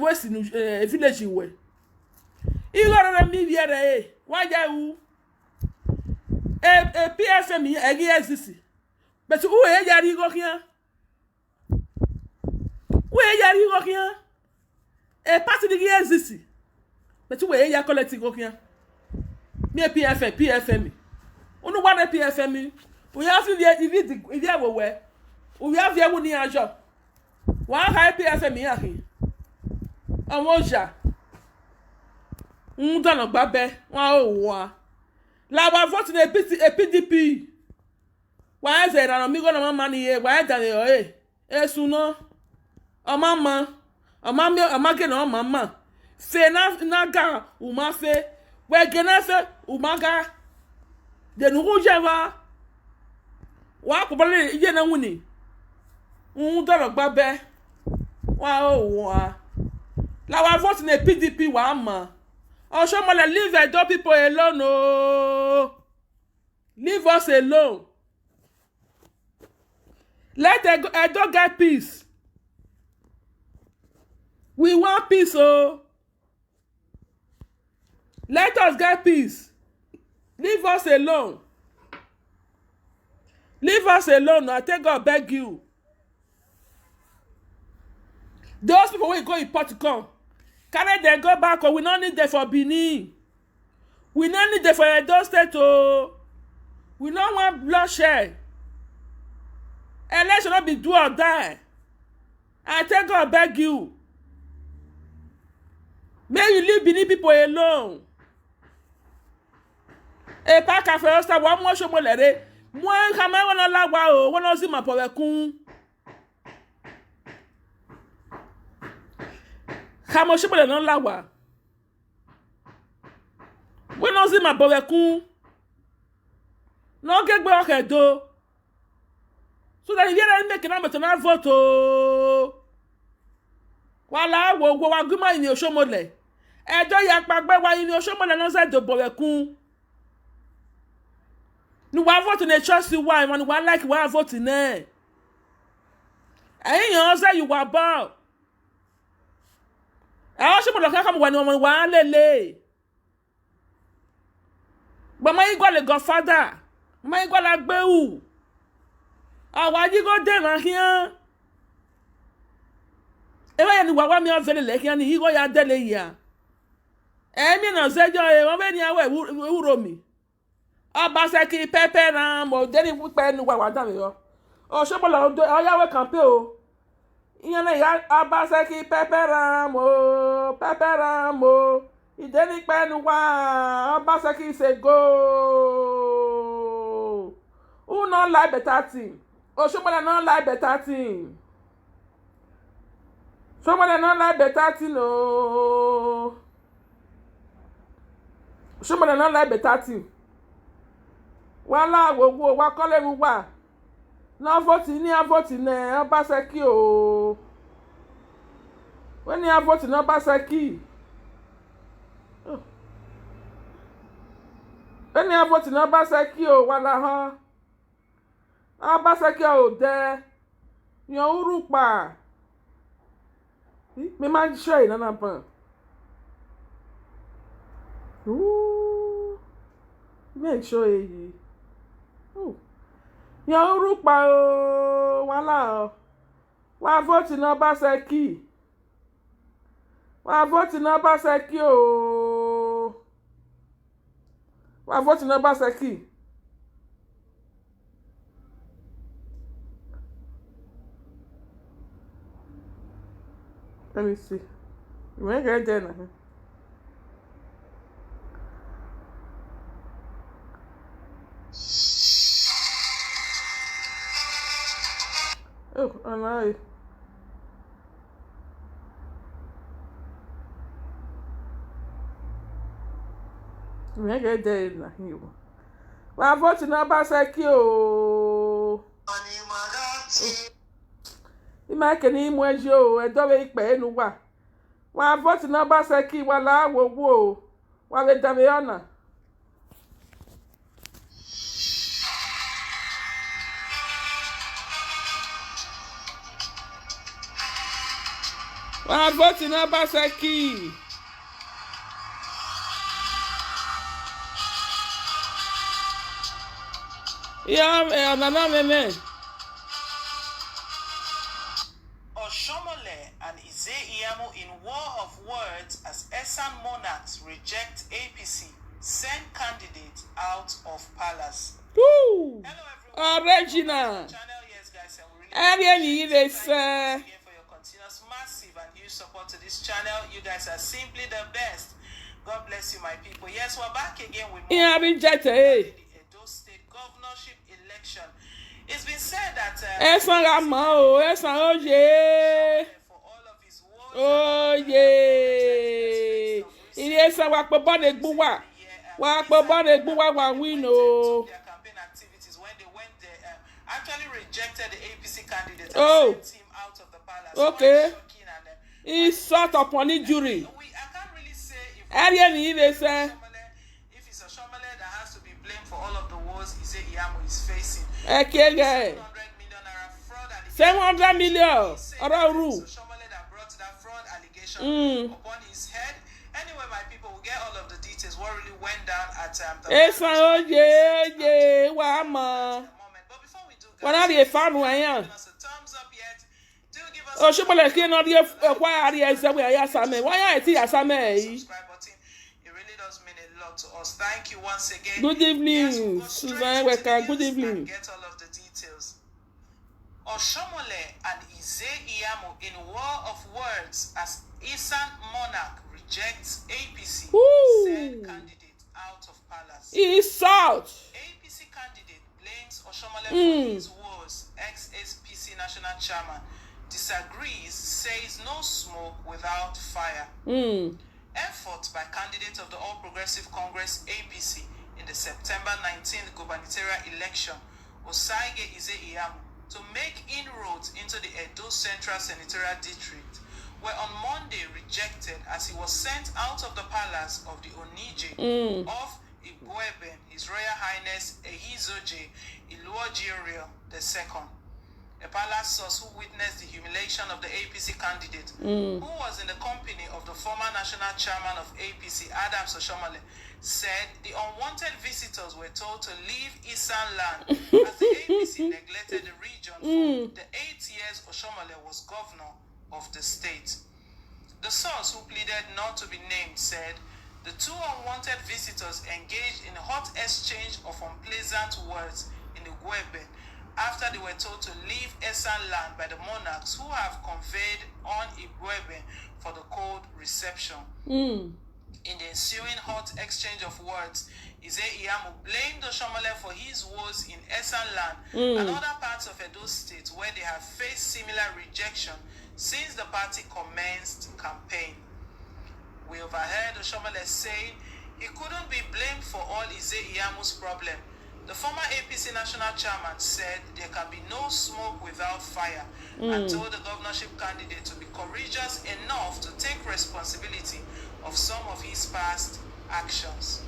we si nu village we igoro mi viere wa ja wu PFM egi exist but o ye yari go kian party di exist but we ye ya collect go kian mi PFM onu wa na PFM we have to the everywhere we have here woni ajo wa ha PFM ya hin amoja dona gba be wa o wa la wa vote na PDP wa ze Eranomigho na mama ni ye wa da le esuno o mama amage na mama fe na ga u ma fe we gena fe u maga de nu jeva wa ko bale ye na wuni dona gba be wa o wa la wa vote na PDP wa ma o so mo le leave Edo people alone leave us alone Let Edo get peace. We want peace, oh. Let us get peace. Leave us alone. Leave us alone. I take God beg you. Those people will go in Portugal. Can they go back or we don't need them for Benin? We don't need them for Edo State, oh. We don't want bloodshed. Election not be do or die. I take God beg you. May you leave Benin people alone. E pa ka fe osta wa mo so mo lere. Mo ka me wona lagwa o, wona si ma powe kun. Ka mo so mo le no lagwa. Wona si ma powe kun. No get gbe o do. So that you get make na beto na vote o. Wala wo wa guma ni o so mo le. Edo ya pagbe wa ni o so mo le no se do powe kun. Nu wa vote in a trust you why man wa like wa vote in there. Ẹ̀yin say you wa ba. E o se mo lo kan kam wa ni wa lele. Gba ma igwa le godfather. Ma igwa la gbe u. Awa ji go de ma hian. E wa ni wa mi o vele le hian ni igo ya dele ya. Emi na sejo e won be ni awe ewuro mi. Abaseki pepe na mo deni pe nu wa da mi yo o se bola o ya we campaign o iyan na ya abaseki pepe ra mo ideni pe nu wa abaseki se go who no like better thing o se bola no like better thing so bola no like better thing o so bola no like better thing. Wala wo wa kole ru wa na vote ni vote na Obaseki o when you vote na Obaseki when you vote na Obaseki o wala ha Obaseki o de yan uru pa me ma show na na pan make sure you yan rupa o wala o wa vote na Obaseki wa vote na Obaseki o wa vote na Obaseki let me see you may get there now. Oh, alright. Me get there na you. Wa vote na Obaseki o. Ima ke ni mu ejo o, edo we ipe enu wa. Wa vote na Obaseki wala wo wo. Wa le dame ona. Wa vote na Obaseki. Yeah, nana meme. Oshomole and Ize-Iyamu in war of words as Esan monarchs reject APC, send candidate out of palace. Woo! Hello everyone. Regina. Channel, yes guys, and we Ariel thank is you once again for your continuous massive and huge support to this channel. You guys are simply the best. God bless you, my people. Yes, we're back again with more. Yeah, reject the Edo State governorship election. It's been said that Esan Rama o, Esan Oye. for all of his woes, Oye. Ile Esan wa pe bode gbu wa. Wa pe bode gbu wa win o. their campaign activities when they went there actually rejected the APC candidate and Oh. sent him out of the palace. Okay. Quite shocking and, He sort upon injury. I can't really say if Ariel Ile say. if it's Oshomole that has to be blamed for all of the woes Ize-Iyamu is facing. Ekege. 700 million naira fraud 700 million. Arauru. Shomole that brought that fraud allegation upon his head. Anyway, my people will get all of the details. What really went down at the Esa oye wa ma. moment. But before we do, Wana guys, ri fanu ayan. give us a thumbs up yet. Do give us O a shobole ki no ri kwa ari ese we aya same. Wa ya ti ya same yi. subscribe button. It really does mean a lot to us. Thank you once again. Good Yes, we'll evening, go Susan straight to the Weka. Good news evening. and get all of the details. Oshomole and Ize Iyamu in war of words as Isan monarch rejects APC Woo. said candidate out of palace. East South. APC candidate blames Oshomole for his woes. Ex-SPC national chairman disagrees, says no smoke without fire. Effort by candidate of the All Progressive Congress APC in the September 19th gubernatorial election, Osaige Ize Iyamu, to make inroads into the Edo Central Senatorial District were on Monday rejected as he was sent out of the palace of the Onije of Igboeben, His Royal Highness Ehizoje Iluojirio II. A palace source who witnessed the humiliation of the APC candidate, who was in the company of the former national chairman of APC, Adams Oshomole, said the unwanted visitors were told to leave Isan land as the APC neglected the region for the 8 years Oshomole was governor of the state. The source, who pleaded not to be named, said the two unwanted visitors engaged in a hot exchange of unpleasant words in the Igboeben after they were told to leave Esan land by the monarchs who have conveyed on Igboeben for the cold reception. In the ensuing hot exchange of words, Ize Iyamu blamed Oshomole for his woes in Esan land and other parts of Edo State where they have faced similar rejection since the party commenced campaign. We overheard Oshomole saying he couldn't be blamed for all Ize Iyamu's problem. The former APC national chairman said there can be no smoke without fire and told the governorship candidate to be courageous enough to take responsibility of some of his past actions.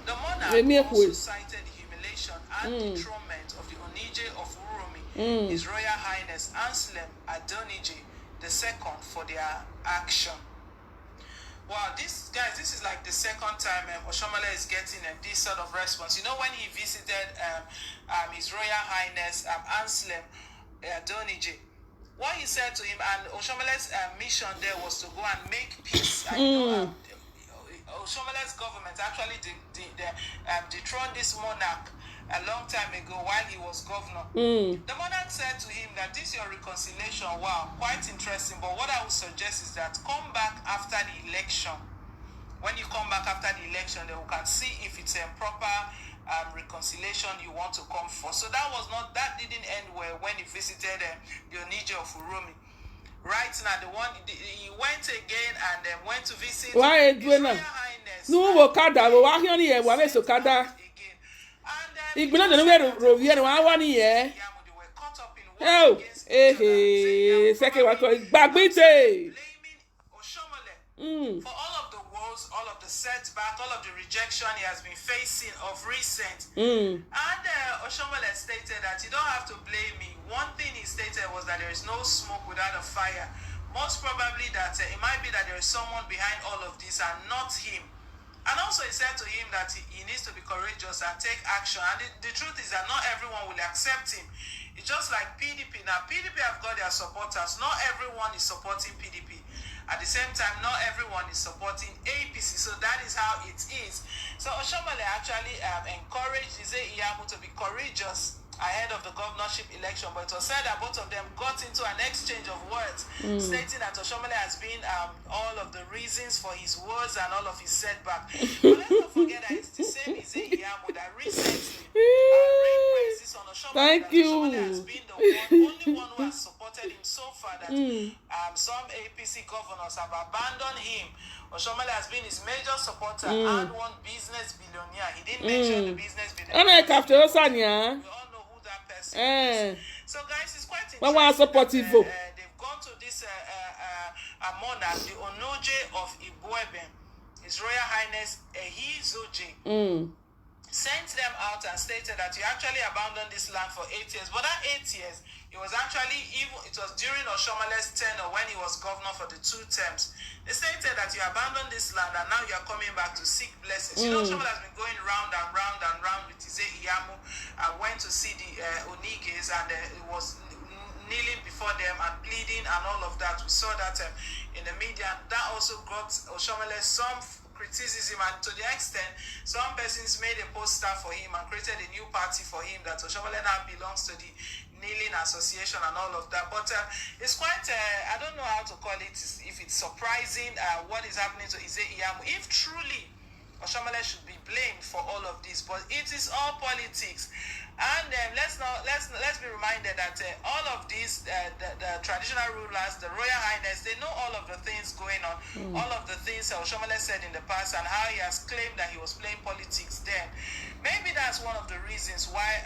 The monarch also cited the humiliation and dethronement of the Onije of Uromi, His Royal Highness Anselm Adonije II, for their action. Wow, this is like the second time Oshomole is getting this sort of response. You know, when he visited His Royal Highness Anselm Adonije, what he said to him, and Oshomole's mission there was to go and make peace. And, you know, Oshomole's government actually dethroned this monarch a long time ago while he was governor. The monarch said to him that this your reconciliation, wow, quite interesting, but what I would suggest is that come back after the election. When you come back after the election, then we can see if it's a proper reconciliation you want to come for. So that didn't end well when he visited the Onije of Uromi. Right now, he went again and then went to visit Why His Royal Highness. No kada bo wa hion ye wa meso kada. Igbina de no rovie no wa ni ye. Oh, seke wa ko gbagbite. For all of the woes, all of the setback, all of the rejection he has been facing of recent. And Oshomole stated that you don't have to blame me. One thing he stated was that there is no smoke without a fire. Most probably that it might be that there is someone behind all of this and not him. And also he said to him that he needs to be courageous and take action. And the truth is that not everyone will accept him. It's just like PDP. Now, PDP have got their supporters. Not everyone is supporting PDP. At the same time, not everyone is supporting APC. So that is how it is. So Oshomole actually encouraged Ize Iyamu to be courageous ahead of the governorship election, but it was said that both of them got into an exchange of words, stating that Oshomole has been all of the reasons for his woes and all of his setback. But let's not forget that it's the same Ize Iyamu that recently rained praises on Oshomole. Thank that you. Oshomole has been the only one who has supported him so far, that some APC governors have abandoned him. Oshomole has been his major supporter and one business billionaire. He didn't mention the business billionaire. I'm a captain Osanya. We all know who that person is. So guys, it's quite interesting. But what supportive vote? They've gone to this monarch, the Onoje of Igboeben, His Royal Highness Ehizoje. sent them out and stated that you actually abandoned this land for 8 years. But that 8 years, it was during Oshomale's tenure when he was governor for the 2 terms. They stated that you abandoned this land and now you are coming back to seek blessings. You know, Oshomale has been going round and round and round with Ize Iyamu and went to see the Oniges and it was kneeling before them and pleading and all of that. We saw that in the media. That also got Oshomale some criticism, and to the extent some persons made a poster for him and created a new party for him that Oshomale now belongs to the Kneeling Association and all of that. But it's quite I don't know how to call it, if it's surprising what is happening to Ize Iyamu, if truly Oshomale should be blamed for all of this, but it is all politics. And let's be reminded that all of these, the traditional rulers, the Royal Highness, they know all of the things going on, all of the things Oshomale said in the past, and how he has claimed that he was playing politics then. Maybe that's one of the reasons why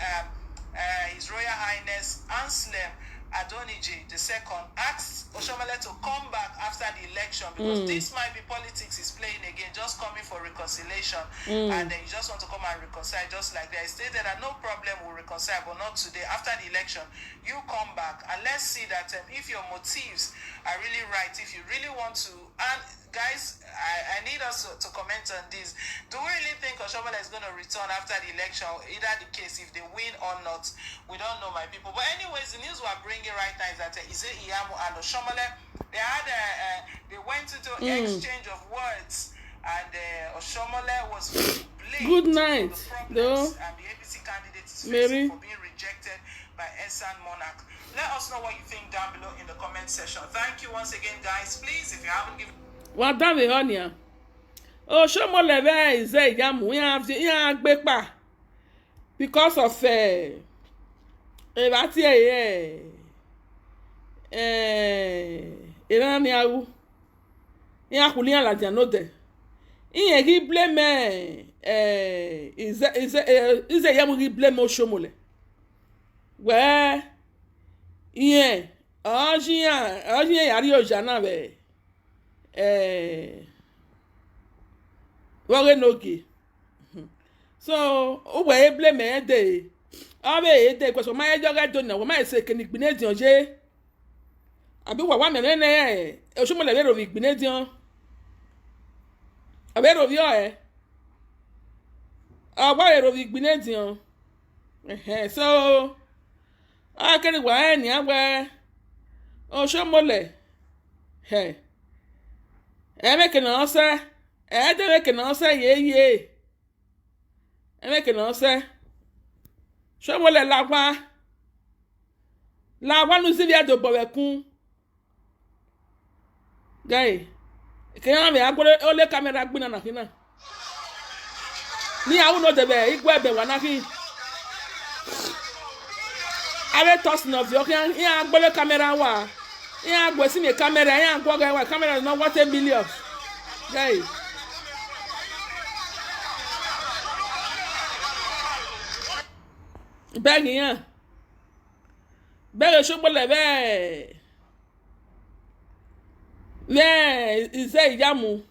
His Royal Highness Anselm Adonije II asked Oshomale to come back after the election, because this might be politics he's playing again, just coming for reconciliation, and then you just want to come and reconcile just like that. He stated that no problem, we'll reconcile, but not today. After the election, you come back and let's see that if your motives are really right, if you really want to. And guys, I need us to comment on this. Do we really think Oshomale is going to return after the election, either the case, if they win or not? We don't know, my people. But anyways, the news we're bringing right now is that Ize Iyamu and Oshomale, they went into exchange of words, and Oshomale was blamed Good night, for the though. problems and the APC candidate is Mary. facing for being rejected by Esan Monarch. Let us know what you think down below in the comment section. Thank you once again, guys. Please, if you haven't given Wadam Ehonia. Oshomale there is a Iyamu. Yeah, Bepa. Because of Eranomigho. Yeah, Kulia la Janode. He blame is a Iyamu blame Oshomale. Where yari ojana be wore nogi. So o we blame e dey. O be e dey because my joga don na we my say keni gbinedion je. Abi wa me ne Oshomale be ro gbinedion. Abi ro vi o wa ro gbinedion. So akere wa ni agbe Oshomale emeke na ose edemeke na ose ye emeke na ose Oshomale lagwa nu sivia do bowekun guy ke yan me agbore ole camera gbina na kina ni awu no debe igwe ebe wa na kin awe tossing of your yeah, agbole camera wa. Yeah, go see me camera, yeah, go wa camera is not worth $1 million. Guys. Begging yeah. Oshomale be. Yeah, Ize Iyamu.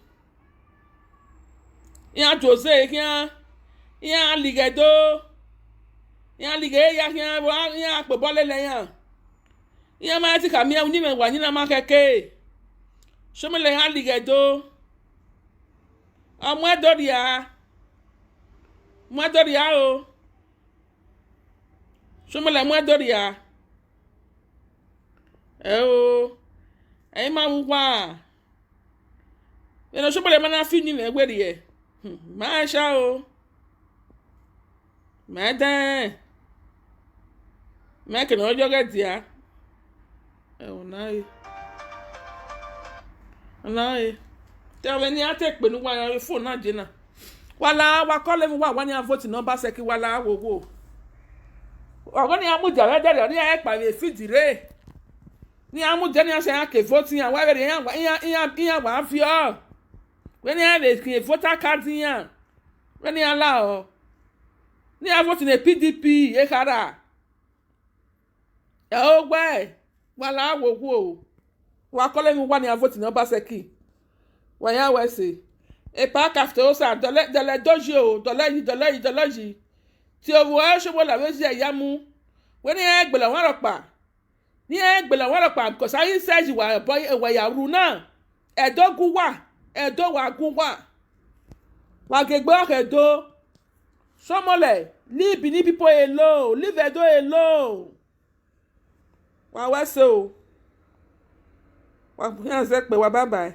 Yeah, Jose, yeah, Ligedo. Yan lige yan pe bole le yan. Yan ma ti ka mi uni me wa ni na ma keke. Oshomale yan lige do. Mo doria o. Oshomale mo doria. O. E ma wu wa. E no Oshomale ma na fi ni me gbe ri Ma sha o. Madam. Make no joga dia. Onai. Tell me ni atek pe nu wa phone na je na. Wala wa call me wa ni vote number seki wala wo. Ogo ni amuja we dere ni e pa we fidire. Ni amuja ni ase ake vote yan wa we yan wa fi o. We ni e be voter card yan. We ni ala o. Ni a vote in PDP ekara. Ya ogbe wala wo. Wa kole mi wa ni a vote in Obaseki. Wa ya we say Et pas café ça, dans les dojo, dans les. Ti o wo so wo la we si yamu. We ni e gbe la won ropa. Ni e gbe la won ropa because I says you were boy e ya ru na. Edo wa gun wa. Wa ge gbo edo. Somole, leave Benin people alone, leave Edo alone. Wa we so. Wa yan se pe wa bye bye.